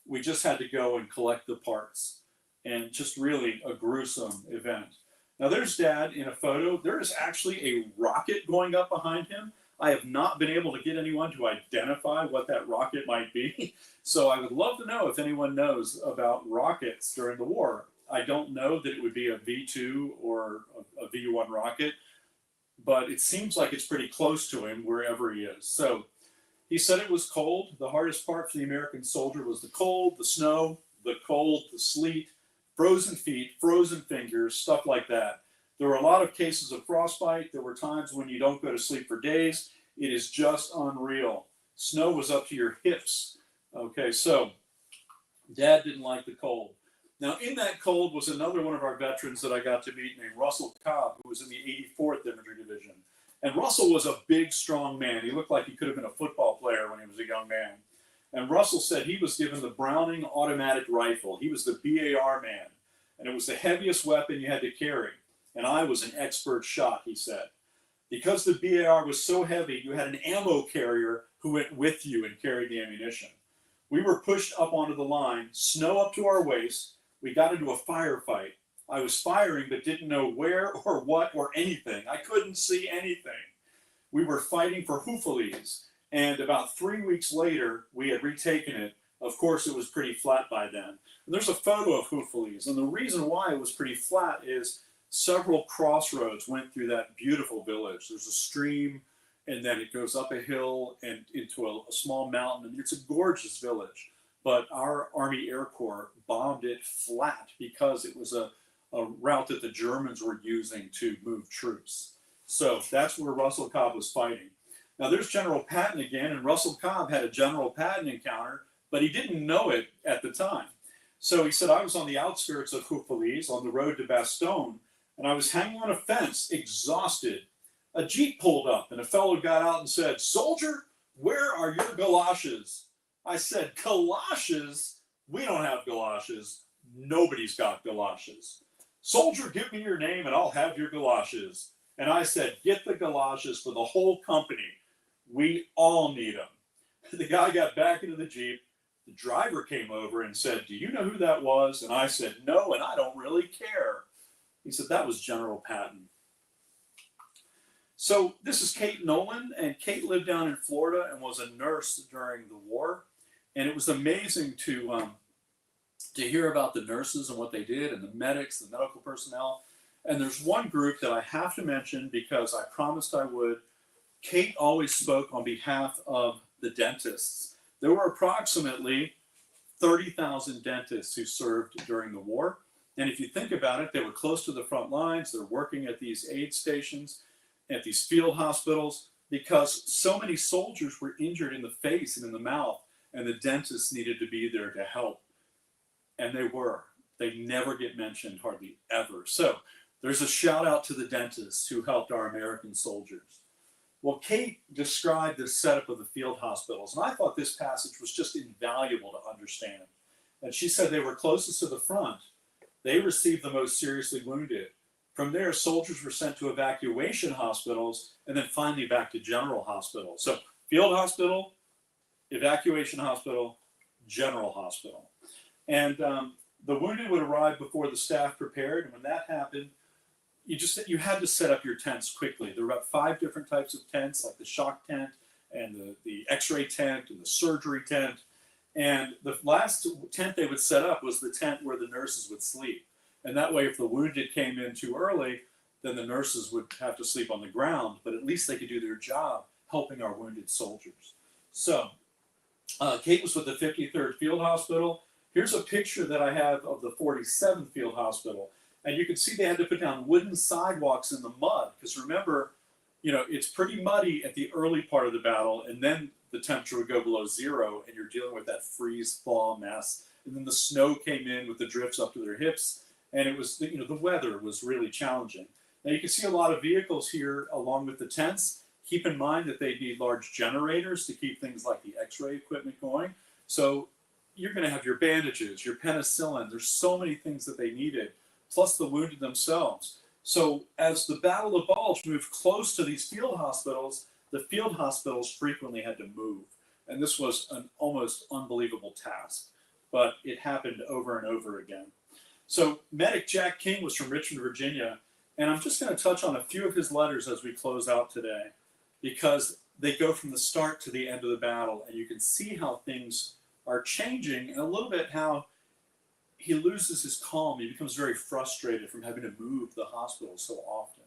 we just had to go and collect the parts. And just really a gruesome event. Now there's Dad in a photo. There is actually a rocket going up behind him. I have not been able to get anyone to identify what that rocket might be. So I would love to know if anyone knows about rockets during the war. I don't know that it would be a V2 or a V1 rocket, but it seems like it's pretty close to him wherever he is. So he said it was cold. The hardest part for the American soldier was the cold, the snow, the cold, the sleet, frozen feet, frozen fingers, stuff like that. There were a lot of cases of frostbite. There were times when you don't go to sleep for days. It is just unreal. Snow was up to your hips. Okay, so Dad didn't like the cold. Now, in that cold was another one of our veterans that I got to meet named Russell Cobb, who was in the 84th Infantry Division. And Russell was a big, strong man. He looked like he could have been a football player when he was a young man. And Russell said he was given the Browning automatic rifle. He was the BAR man. And it was the heaviest weapon you had to carry. And I was an expert shot, he said. Because the BAR was so heavy, you had an ammo carrier who went with you and carried the ammunition. We were pushed up onto the line, snow up to our waist. We got into a firefight. I was firing but didn't know where or what or anything. I couldn't see anything. We were fighting for Houffalize, and about 3 weeks later, we had retaken it. Of course, it was pretty flat by then. And there's a photo of Houffalize, and the reason why it was pretty flat is several crossroads went through that beautiful village. There's a stream, and then it goes up a hill and into a small mountain. And it's a gorgeous village, but our Army Air Corps bombed it flat because it was a route that the Germans were using to move troops. So that's where Russell Cobb was fighting. Now there's General Patton again, and Russell Cobb had a General Patton encounter, but he didn't know it at the time. So he said, I was on the outskirts of Houffalize on the road to Bastogne, and I was hanging on a fence, exhausted. A Jeep pulled up, and a fellow got out and said, Soldier, where are your galoshes? I said, galoshes? We don't have galoshes. Nobody's got galoshes. Soldier, give me your name and I'll have your galoshes. And I said, get the galoshes for the whole company. We all need them. The guy got back into the Jeep. The driver came over and said, do you know who that was? And I said, no, and I don't really care. He said, that was General Patton. So this is Kate Nolan, and Kate lived down in Florida and was a nurse during the war. And it was amazing to hear about the nurses and what they did, and the medics, the medical personnel. And there's one group that I have to mention because I promised I would. Kate always spoke on behalf of the dentists. There were approximately 30,000 dentists who served during the war. And if you think about it, they were close to the front lines. They're working at these aid stations, at these field hospitals, because so many soldiers were injured in the face and in the mouth, and the dentists needed to be there to help. And they were. They never get mentioned, hardly ever. So there's a shout out to the dentists who helped our American soldiers. Well, Kate described the setup of the field hospitals, and I thought this passage was just invaluable to understand. And she said they were closest to the front. They received the most seriously wounded. From there, soldiers were sent to evacuation hospitals and then finally back to general hospitals. So field hospital, evacuation hospital, general hospital. And the wounded would arrive before the staff prepared. And when that happened, you had to set up your tents quickly. There were about 5 different types of tents, like the shock tent and the x-ray tent and the surgery tent. And the last tent they would set up was the tent where the nurses would sleep. And that way, if the wounded came in too early, then the nurses would have to sleep on the ground, but at least they could do their job helping our wounded soldiers. So Kate was with the 53rd Field Hospital. Here's a picture that I have of the 47th Field Hospital. And you can see they had to put down wooden sidewalks in the mud, because remember, it's pretty muddy at the early part of the battle, and then the temperature would go below 0, and you're dealing with that freeze-thaw mess. And then the snow came in with the drifts up to their hips, and it was, the weather was really challenging. Now you can see a lot of vehicles here along with the tents. Keep in mind that they need large generators to keep things like the x-ray equipment going. So you're going to have your bandages, your penicillin. There's so many things that they needed, plus the wounded themselves. So as the Battle of Bulge moved close to these field hospitals, the field hospitals frequently had to move. And this was an almost unbelievable task, but it happened over and over again. So Medic Jack King was from Richmond, Virginia, and I'm just going to touch on a few of his letters as we close out today, because they go from the start to the end of the battle, and you can see how things are changing, and a little bit how he loses his calm. He becomes very frustrated from having to move the hospital so often.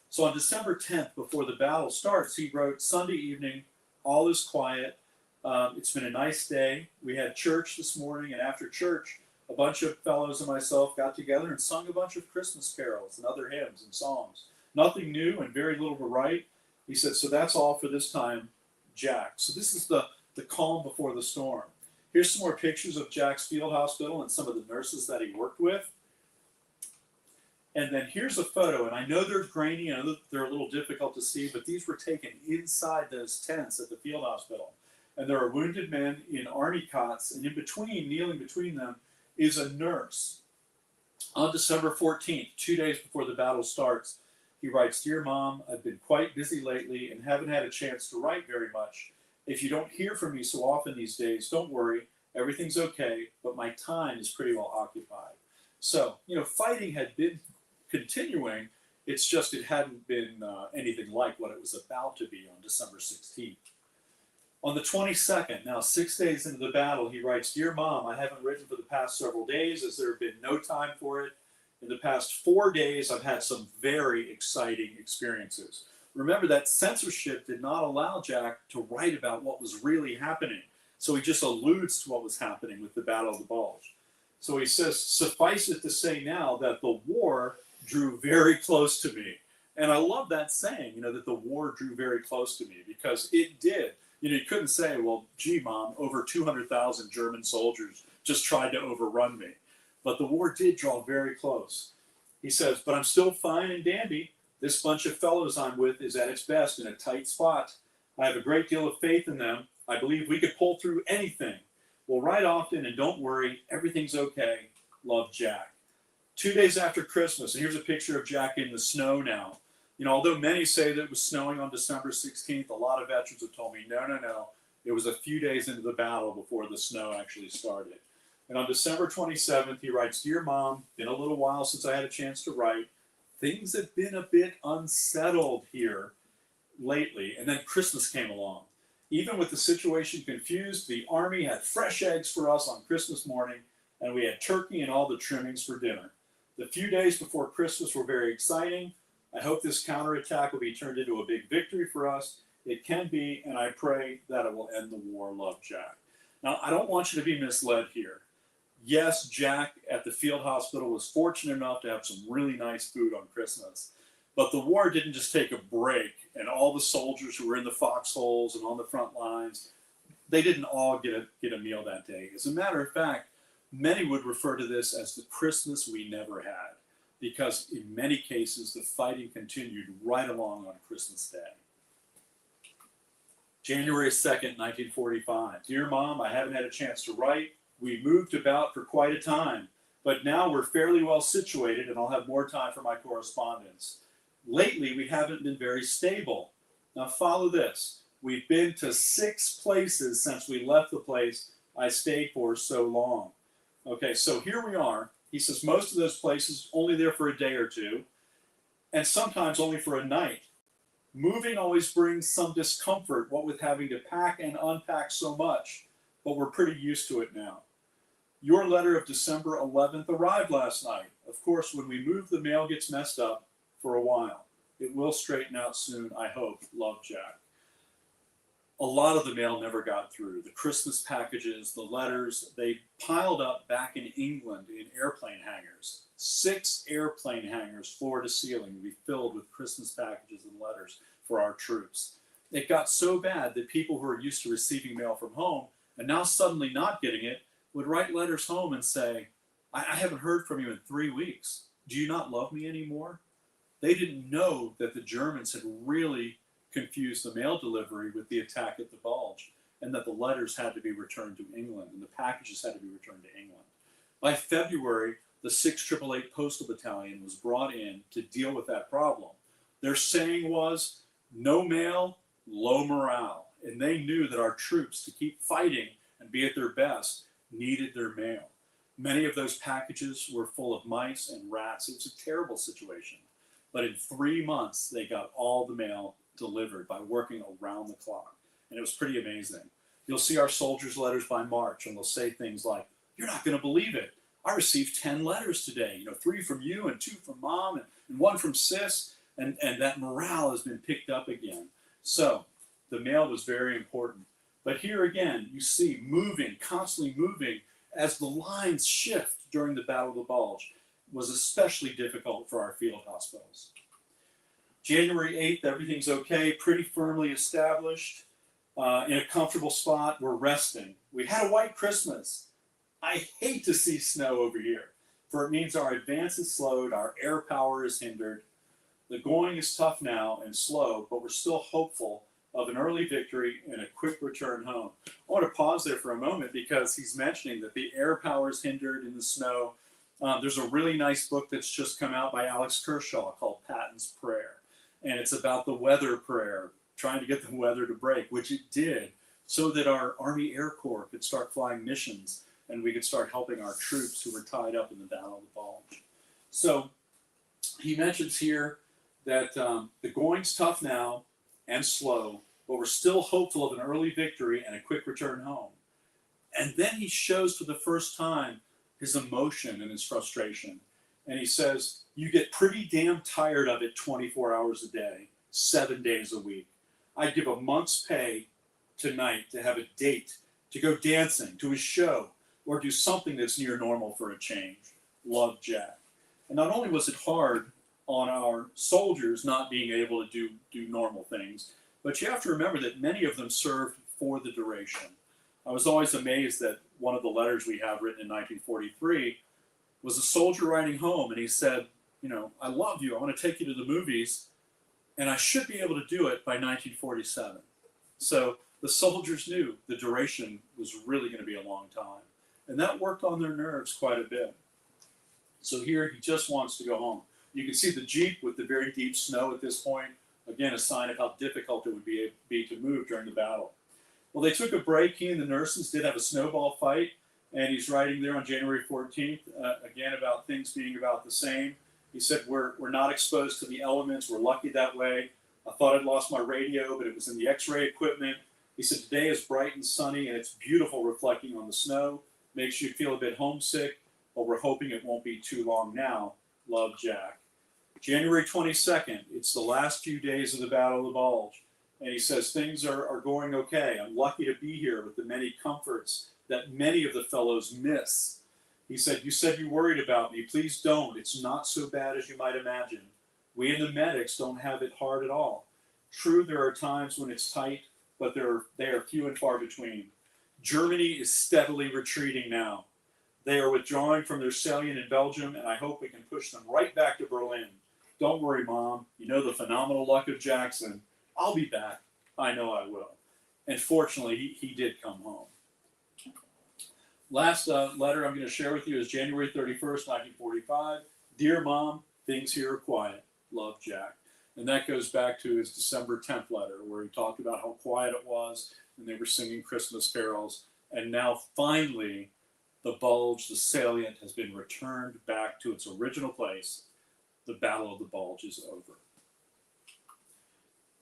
So on December 10th, before the battle starts, he wrote, Sunday evening, all is quiet. It's been a nice day. We had church this morning, and after church, a bunch of fellows and myself got together and sung a bunch of Christmas carols and other hymns and psalms. Nothing new and very little to write. He said, so that's all for this time. Jack. So this is the calm before the storm. Here's some more pictures of Jack's field hospital and some of the nurses that he worked with. And then here's a photo, and I know they're grainy, I know they're a little difficult to see, but these were taken inside those tents at the field hospital. And there are wounded men in army cots, and in between, kneeling between them, is a nurse. On December 14th, 2 days before the battle starts, he writes, "Dear Mom, I've been quite busy lately and haven't had a chance to write very much. If you don't hear from me so often these days, don't worry, everything's okay, but my time is pretty well occupied." So, fighting had been continuing, it's just it hadn't been anything like what it was about to be on December 16th. On the 22nd, now 6 days into the battle, he writes, "Dear Mom, I haven't written for the past several days as there have been no time for it. In the past 4 days, I've had some very exciting experiences." Remember that censorship did not allow Jack to write about what was really happening. So he just alludes to what was happening with the Battle of the Bulge. So he says, "Suffice it to say now that the war drew very close to me." And I love that saying, that the war drew very close to me, because it did. You couldn't say, "Well, gee, Mom, over 200,000 German soldiers just tried to overrun me." But the war did draw very close. He says, "But I'm still fine and dandy. This bunch of fellows I'm with is at its best in a tight spot. I have a great deal of faith in them. I believe we could pull through anything. We'll write often, and don't worry, everything's okay. Love, Jack." 2 days after Christmas, and here's a picture of Jack in the snow now. Although many say that it was snowing on December 16th, a lot of veterans have told me, no. It was a few days into the battle before the snow actually started. And on December 27th, he writes, "Dear Mom, been a little while since I had a chance to write. Things have been a bit unsettled here lately." And then Christmas came along. "Even with the situation confused, the Army had fresh eggs for us on Christmas morning, and we had turkey and all the trimmings for dinner. The few days before Christmas were very exciting. I hope this counterattack will be turned into a big victory for us. It can be, and I pray that it will end the war. Love, Jack." Now, I don't want you to be misled here. Yes, Jack at the field hospital was fortunate enough to have some really nice food on Christmas. But the war didn't just take a break, and all the soldiers who were in the foxholes and on the front lines, they didn't all get a meal that day. As a matter of fact, many would refer to this as the Christmas we never had, because in many cases the fighting continued right along on Christmas Day. January 2nd, 1945. "Dear Mom, I haven't had a chance to write. We moved about for quite a time, but now we're fairly well situated and I'll have more time for my correspondence. Lately, we haven't been very stable." Now follow this. "We've been to 6 places since we left the place I stayed for so long." Okay, so here we are. He says most of those places only there for a day or two, and sometimes only for a night. "Moving always brings some discomfort, what with having to pack and unpack so much, but we're pretty used to it now. Your letter of December 11th arrived last night. Of course, when we move, the mail gets messed up for a while. It will straighten out soon, I hope. Love, Jack." A lot of the mail never got through. The Christmas packages, the letters, they piled up back in England in airplane hangars. 6 airplane hangars, floor to ceiling, would be filled with Christmas packages and letters for our troops. It got so bad that people who are used to receiving mail from home and now suddenly not getting it would write letters home and say, I haven't heard from you in 3 weeks. Do you not love me anymore?" They didn't know that the Germans had really confused the mail delivery with the attack at the Bulge, and that the letters had to be returned to England and the packages had to be returned to England. By February, the 6th 888 Postal Battalion was brought in to deal with that problem. Their saying was, "No mail, low morale." And they knew that our troops, to keep fighting and be at their best, needed their mail. Many of those packages were full of mice and rats. It was a terrible situation. But in 3 months, they got all the mail delivered by working around the clock. And it was pretty amazing. You'll see our soldiers' letters by March, and they'll say things like, "You're not going to believe it. I received 10 letters today. 3 from you and 2 from Mom and 1 from Sis." And that morale has been picked up again. So the mail was very important. But here again, you see moving, constantly moving, as the lines shift during the Battle of the Bulge, was especially difficult for our field hospitals. January 8th, everything's okay, pretty firmly established. in a comfortable spot. We're resting. We had a white Christmas. I hate to see snow over here, for it means our advance is slowed, our air power is hindered. The going is tough now and slow, but we're still hopeful of an early victory and a quick return home. I want to pause there for a moment because he's mentioning that the air power is hindered in the snow. There's a really nice book that's just come out by Alex Kershaw called Patton's Prayer. And it's about the weather prayer, trying to get the weather to break, which it did, so that our Army Air Corps could start flying missions and we could start helping our troops who were tied up in the Battle of the Bulge. So he mentions here that the going's tough now and slow, but we're still hopeful of an early victory and a quick return home. And then he shows for the first time his emotion and his frustration. And he says, you get pretty damn tired of it 24 hours a day, 7 days a week. I'd give a month's pay tonight to have a date, to go dancing, to a show, or do something that's near normal for a change. Love, Jack. And not only was it hard on our soldiers not being able to do normal things, but you have to remember that many of them served for the duration. I was always amazed that one of the letters we have written in 1943 was a soldier writing home, and he said, you know, I love you, I want to take you to the movies, and I should be able to do it by 1947. So the soldiers knew the duration was really going to be a long time. And that worked on their nerves quite a bit. So here he just wants to go home. You can see the Jeep with the very deep snow at this point. Again, a sign of how difficult it would be to move during the battle. Well, they took a break. He and the nurses did have a snowball fight. And he's writing there on January 14th, again, about things being about the same. He said, we're not exposed to the elements. We're lucky that way. I thought I'd lost my radio, but it was in the X-ray equipment. He said, today is bright and sunny, and it's beautiful reflecting on the snow. Makes you feel a bit homesick, but we're hoping it won't be too long now. Love, Jack. January 22nd, it's the last few days of the Battle of the Bulge. And he says, things are going okay. I'm lucky to be here with the many comforts that many of the fellows miss. He said, you worried about me. Please don't. It's not so bad as you might imagine. We in the medics don't have it hard at all. True, there are times when it's tight, but they are few and far between. Germany is steadily retreating now. They are withdrawing from their salient in Belgium, and I hope we can push them right back to Berlin. Don't worry, Mom. You know the phenomenal luck of Jackson. I'll be back. I know I will. And fortunately, he did come home. Last letter I'm going to share with you is January 31st, 1945. Dear Mom, things here are quiet. Love, Jack. And that goes back to his December 10th letter, where he talked about how quiet it was, and they were singing Christmas carols. And now, finally, the Bulge, the salient, has been returned back to its original place. The Battle of the Bulge is over.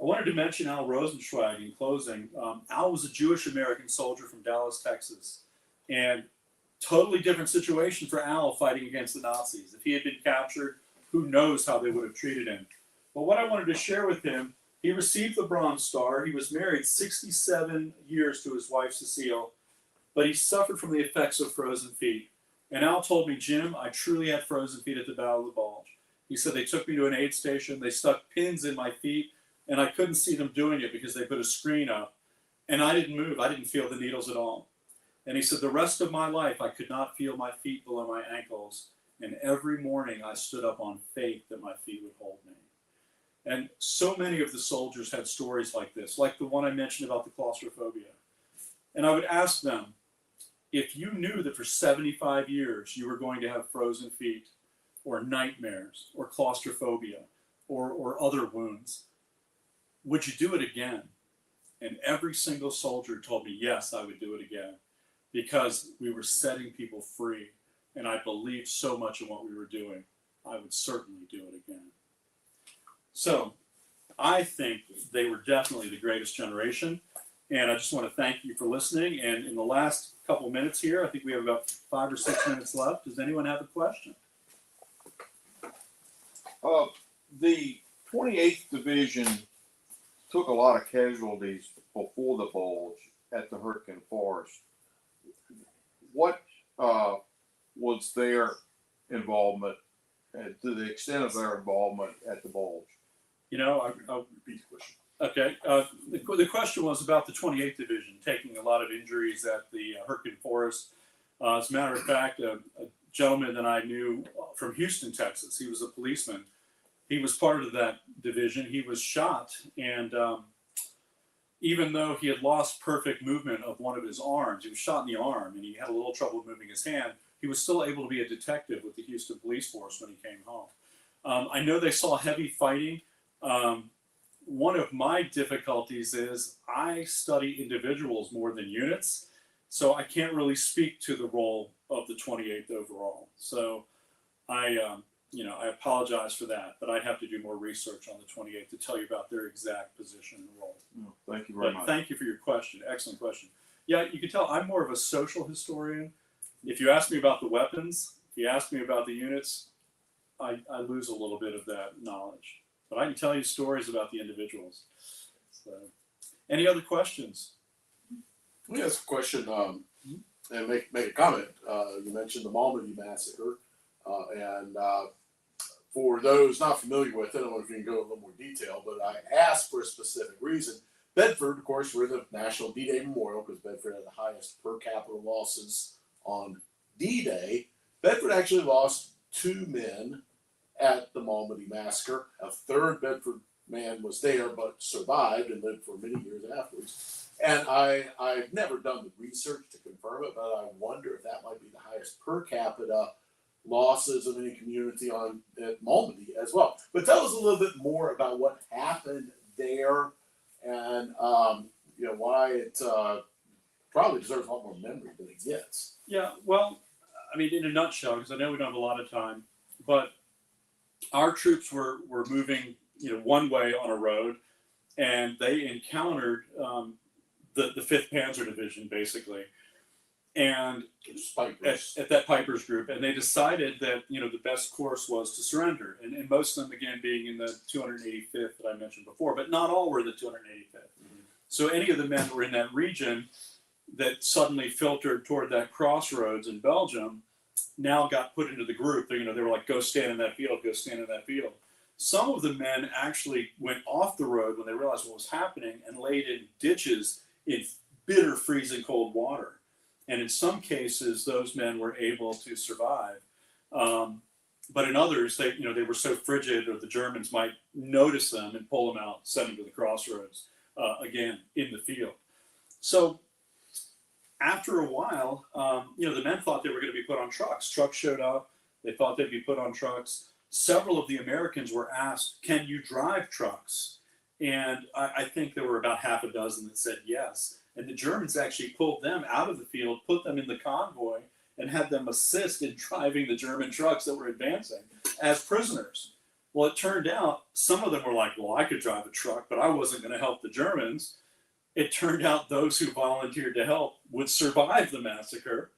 I wanted to mention Al Rosenzweig in closing. Al was a Jewish-American soldier from Dallas, Texas. And totally different situation for Al fighting against the Nazis. If he had been captured, who knows how they would have treated him. But what I wanted to share with him, he received the Bronze Star. He was married 67 years to his wife, Cecile, but he suffered from the effects of frozen feet. And Al told me, Jim, I truly had frozen feet at the Battle of the Bulge. He said they took me to an aid station, they stuck pins in my feet, and I couldn't see them doing it because they put a screen up. And I didn't move, I didn't feel the needles at all. And he said, the rest of my life, I could not feel my feet below my ankles. And every morning I stood up on faith that my feet would hold me. And so many of the soldiers had stories like this, like the one I mentioned about the claustrophobia. And I would ask them, if you knew that for 75 years you were going to have frozen feet, or nightmares, or claustrophobia, or other wounds, would you do it again? And every single soldier told me, yes, I would do it again, because we were setting people free, and I believed so much in what we were doing. I would certainly do it again. So I think they were definitely the greatest generation, and I just want to thank you for listening. And in the last couple minutes here, I think we have about 5 or 6 minutes left. Does anyone have a question? The 28th Division took a lot of casualties before the Bulge at the Hurtgen Forest. What was their involvement, to the extent of their involvement at the Bulge? You know, I'll repeat the question. Okay. The question was about the 28th Division taking a lot of injuries at the Hurricane Forest. As a matter of fact, a gentleman that I knew from Houston, Texas, he was a policeman. He was part of that division. He was shot, and even though he had lost perfect movement of one of his arms, he was shot in the arm, and he had a little trouble moving his hand. He was still able to be a detective with the Houston Police Force when he came home. I know they saw heavy fighting. One of my difficulties is I study individuals more than units, so I can't really speak to the role of the 28th overall. So I apologize for that, but I'd have to do more research on the 28th to tell you about their exact position and role. No, thank you very But much. thank you for your question. Excellent question. Yeah, you can tell I'm more of a social historian. If you ask me about the weapons, if you ask me about the units, I lose a little bit of that knowledge. But I can tell you stories about the individuals. So, any other questions? Let me ask a question and make a comment. You mentioned the Malmedy Massacre, and for those not familiar with it, I don't know if you can go in a little more detail, but I asked for a specific reason. Bedford, of course, we're the National D-Day Memorial because Bedford had the highest per capita losses on D-Day. Bedford actually lost 2 men at the Malmedy Massacre. A third Bedford man was there but survived and lived for many years afterwards. And I've never done the research to confirm it, but I wonder if that might be the highest per capita losses of any community at Malmedy as well. But tell us a little bit more about what happened there and why it probably deserves a lot more memory than it gets. Yeah, well, I mean, in a nutshell, because I know we don't have a lot of time, but our troops were moving, one way on a road, and they encountered the 5th Panzer Division, basically, and at that Piper's group, and they decided that the best course was to surrender, and most of them again being in the 285th that I mentioned before, but not all were the 285th. Mm-hmm. So any of the men who were in that region that suddenly filtered toward that crossroads in Belgium now got put into the group. They were like, go stand in that field, go stand in that field. Some of the men actually went off the road when they realized what was happening and laid in ditches in bitter, freezing cold water. And in some cases, those men were able to survive. But in others, they were so frigid, or the Germans might notice them and pull them out, send them to the crossroads, again, in the field. So after a while, the men thought they were going to be put on trucks. Trucks showed up. They thought they'd be put on trucks. Several of the Americans were asked, can you drive trucks? And I think there were about half a dozen that said yes. And the Germans actually pulled them out of the field, put them in the convoy, and had them assist in driving the German trucks that were advancing as prisoners. Well, it turned out some of them were like, well, I could drive a truck, but I wasn't going to help the Germans. It turned out those who volunteered to help would survive the massacre,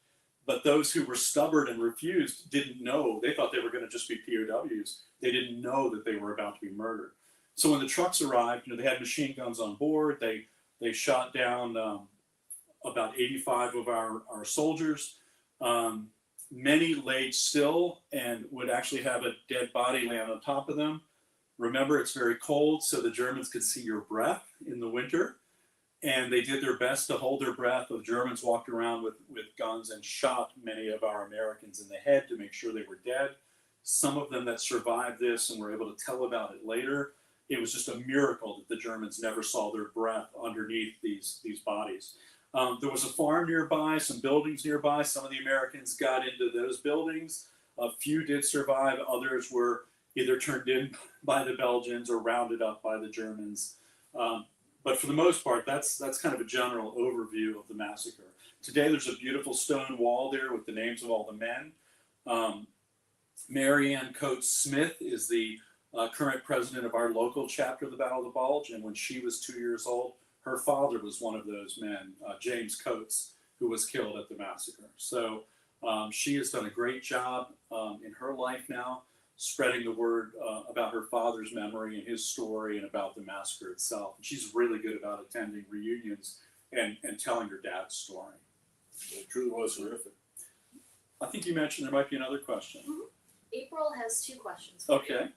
but those who were stubborn and refused didn't know. They thought they were going to just be POWs. They didn't know that they were about to be murdered. So when the trucks arrived, they had machine guns on board. They shot down about 85 of our soldiers. Many laid still and would actually have a dead body land on top of them. Remember, it's very cold, so the Germans could see your breath in the winter. And they did their best to hold their breath. The Germans walked around with guns and shot many of our Americans in the head to make sure they were dead. Some of them that survived this and were able to tell about it later, it was just a miracle that the Germans never saw their breath underneath these bodies. There was a farm nearby, some buildings nearby. Some of the Americans got into those buildings. A few did survive. Others were either turned in by the Belgians or rounded up by the Germans. But for the most part, that's kind of a general overview of the massacre. Today, there's a beautiful stone wall there with the names of all the men. Mary Ann Coates Smith is the current president of our local chapter of the Battle of the Bulge, and when she was 2 years old, her father was one of those men, James Coates, who was killed at the massacre. So she has done a great job in her life now, spreading the word about her father's memory and his story and about the massacre itself. And she's really good about attending reunions and telling her dad's story. It truly was horrific. I think you mentioned there might be another question. Mm-hmm. April has 2 questions for you. Okay.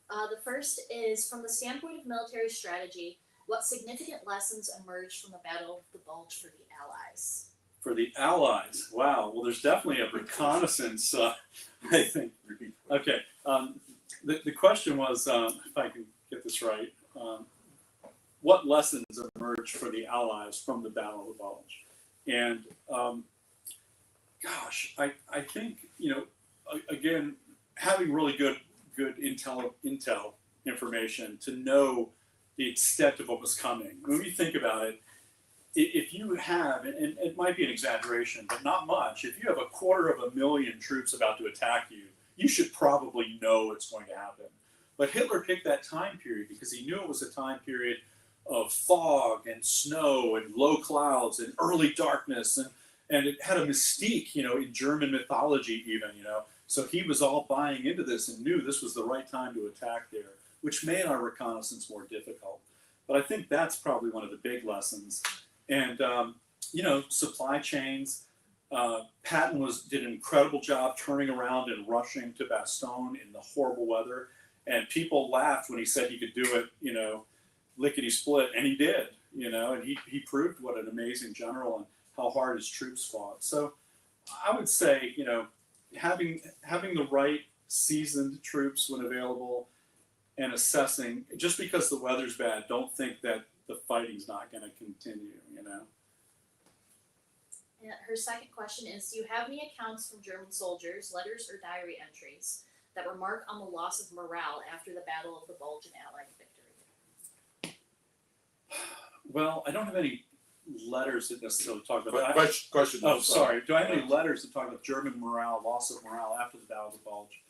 The first is, from the standpoint of military strategy, What significant lessons emerged from the Battle of the Bulge for the Allies? For the Allies, wow. Well, there's definitely a reconnaissance. I think. Okay. The question was, if I can get this right, what lessons emerged for the Allies from the Battle of the Bulge? And gosh, I think, again, having really good intel information to know the extent of what was coming. When you think about it, if you have, and it might be an exaggeration, but not much, if you have 250,000 troops about to attack you, you should probably know it's going to happen. But Hitler picked that time period because he knew it was a time period of fog and snow and low clouds and early darkness, and it had a mystique, in German mythology even, So he was all buying into this and knew this was the right time to attack there, which made our reconnaissance more difficult. But I think that's probably one of the big lessons. And, supply chains. Patton did an incredible job turning around and rushing to Bastogne in the horrible weather. And people laughed when he said he could do it, lickety-split. And he did, and he proved what an amazing general and how hard his troops fought. So I would say, having the right seasoned troops when available and assessing, just because the weather's bad, don't think that the fighting's not going to continue, And her second question is, do you have any accounts from German soldiers, letters or diary entries, that remark on the loss of morale after the Battle of the Bulge and Allied victory? Well, I don't have any letters that necessarily talk about that. Question. Oh, sorry. Do I have any letters that talk about German morale, loss of morale after the Battle of the Bulge?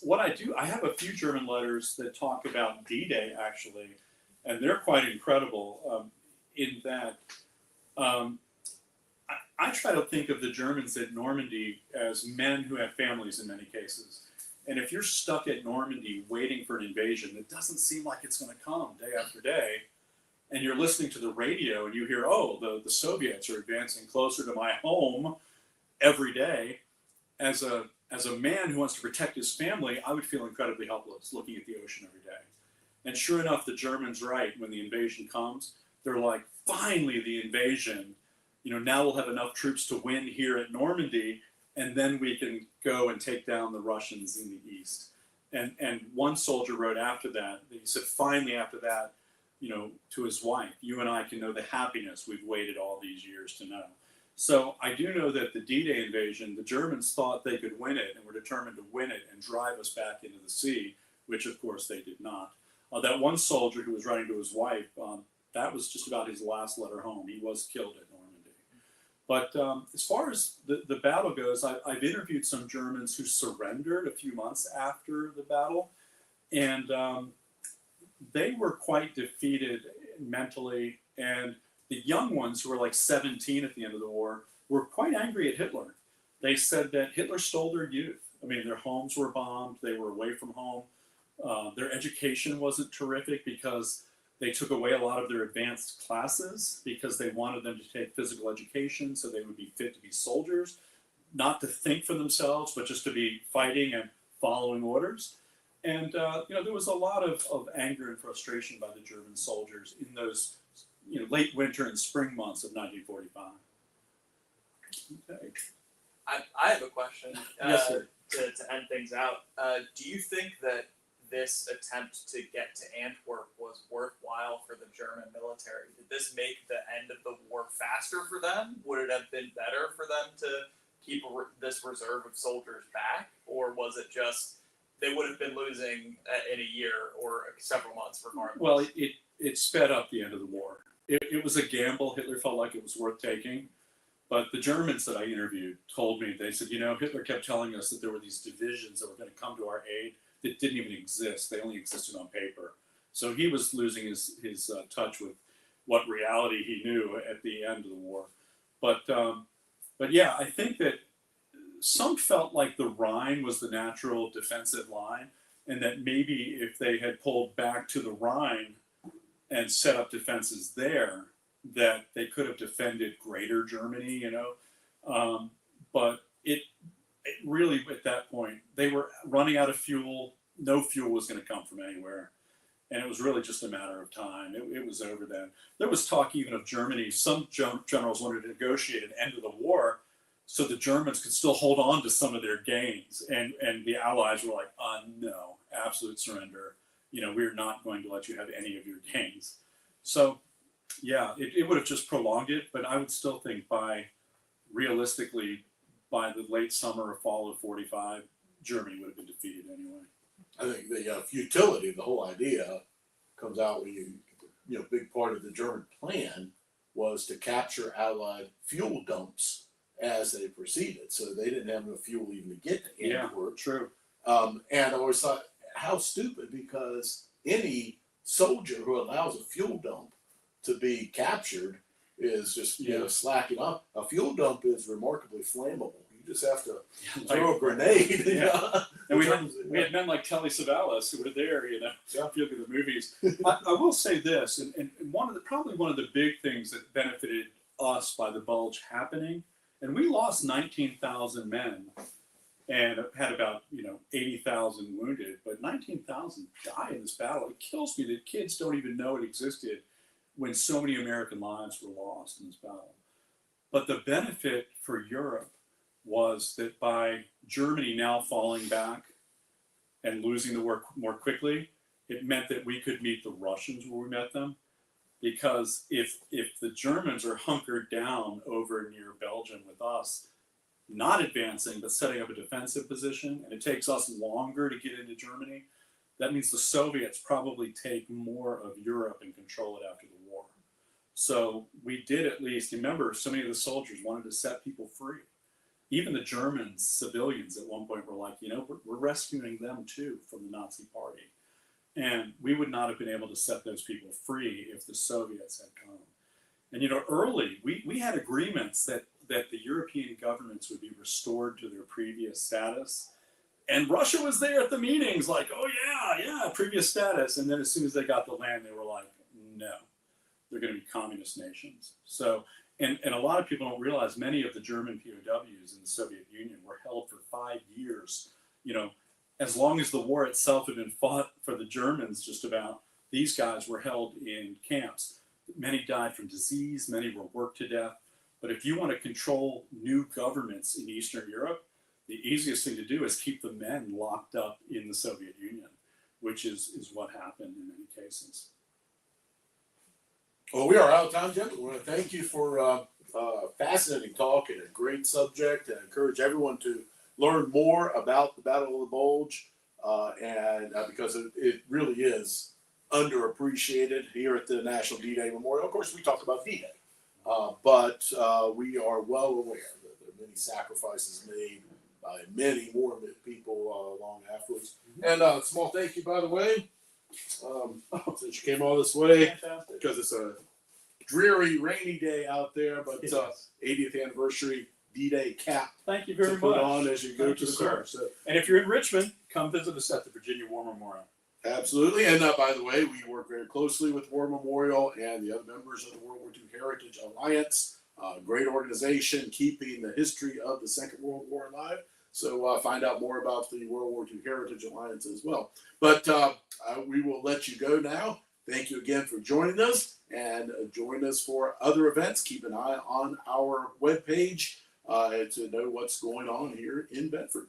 What I do, I have a few German letters that talk about D-Day, actually, and they're quite incredible in that I try to think of the Germans at Normandy as men who have families in many cases. And if you're stuck at Normandy waiting for an invasion that doesn't seem like it's going to come day after day, and you're listening to the radio and you hear, the Soviets are advancing closer to my home every day, as a man who wants to protect his family, I would feel incredibly helpless looking at the ocean every day. And sure enough, the Germans, right, when the invasion comes, they're like, finally the invasion. Now we'll have enough troops to win here at Normandy, and then we can go and take down the Russians in the east. And one soldier wrote after that, he said, finally after that, to his wife, you and I can know the happiness we've waited all these years to know. So I do know that the D-Day invasion, the Germans thought they could win it and were determined to win it and drive us back into the sea, which of course they did not. That one soldier who was writing to his wife, that was just about his last letter home. He was killed at Normandy. But as far as the battle goes, I've interviewed some Germans who surrendered a few months after the battle, and they were quite defeated mentally, and the young ones who were like 17 at the end of the war were quite angry at Hitler. They said that Hitler stole their youth. I mean, their homes were bombed, they were away from home. Their education wasn't terrific because they took away a lot of their advanced classes because they wanted them to take physical education so they would be fit to be soldiers, not to think for themselves, but just to be fighting and following orders. And there was a lot of anger and frustration by the German soldiers in those late winter and spring months of 1945. Okay. I have a question Yes, sir. to end things out. Do you think that this attempt to get to Antwerp was worthwhile for the German military? Did this make the end of the war faster for them? Would it have been better for them to keep this reserve of soldiers back? Or was it just they would have been losing in a year or several months regardless? Well, it sped up the end of the war. It was a gamble. Hitler felt like it was worth taking. But the Germans that I interviewed told me, they said, Hitler kept telling us that there were these divisions that were going to come to our aid that didn't even exist. They only existed on paper. So he was losing his touch with what reality he knew at the end of the war. But yeah, I think that some felt like the Rhine was the natural defensive line, and that maybe if they had pulled back to the Rhine and set up defenses there, that they could have defended greater Germany, but it really, at that point, they were running out of fuel. No fuel was going to come from anywhere. And it was really just a matter of time. It was over then. There was talk even of Germany. Some generals wanted to negotiate an end of the war so the Germans could still hold on to some of their gains. And the Allies were like, no, absolute surrender. We're not going to let you have any of your gains. So, yeah, it would have just prolonged it. But I would still think realistically, by the late summer or fall of 45, Germany would have been defeated anyway. I think the futility of the whole idea comes out when big part of the German plan was to capture Allied fuel dumps as they proceeded. So they didn't have enough fuel even to get to Antwerp. Yeah, true. And I always thought, how stupid, because any soldier who allows a fuel dump to be captured is just slacking up. A fuel dump is remarkably flammable. You just have to throw a grenade. Yeah. And we had men like Telly Savalas who were there, if you look at the movies. I will say this, and probably one of the big things that benefited us by the Bulge happening, and we lost 19,000 men and had about 80,000 wounded, but 19,000 die in this battle. It kills me that kids don't even know it existed when so many American lives were lost in this battle. But the benefit for Europe was that by Germany now falling back and losing the war more quickly, it meant that we could meet the Russians where we met them. Because if the Germans are hunkered down over near Belgium with us, not advancing but setting up a defensive position, and it takes us longer to get into Germany, that means the Soviets probably take more of Europe and control it after the war. So we did at least, remember, so many of the soldiers wanted to set people free. Even the German civilians at one point were like, we're rescuing them too from the Nazi party. And we would not have been able to set those people free if the Soviets had come. And early, we had agreements that the European governments would be restored to their previous status. And Russia was there at the meetings like, oh yeah, previous status. And then as soon as they got the land, they were like, no, they're going to be communist nations. So, and a lot of people don't realize many of the German POWs in the Soviet Union were held for 5 years. As long as the war itself had been fought for the Germans, just about, these guys were held in camps. Many died from disease, many were worked to death. But if you want to control new governments in Eastern Europe, the easiest thing to do is keep the men locked up in the Soviet Union, which is what happened in many cases. Well, we are out of time, gentlemen. I want to thank you for a fascinating talk and a great subject, and encourage everyone to learn more about the Battle of the Bulge, and because it really is underappreciated here at the National D-Day Memorial. Of course, we talk about D-Day, but we are well aware that there are many sacrifices made by many more people long afterwards. And a small thank you, by the way, since you came all this way, Fantastic. because it's a dreary, rainy day out there, but 80th anniversary D-Day cap Thank you to very put much. on as you go Thank to you, the sir. car. So, And if you're in Richmond, come visit us at the Virginia War Memorial. absolutely. And by the way, we work very closely with War Memorial and the other members of the World War II Heritage Alliance. Great organization keeping the history of the Second World War alive. So find out more about the World War II Heritage Alliance as well. But we will let you go now. Thank you again for joining us, and join us for other events. Keep an eye on our webpage to know what's going on here in Bedford.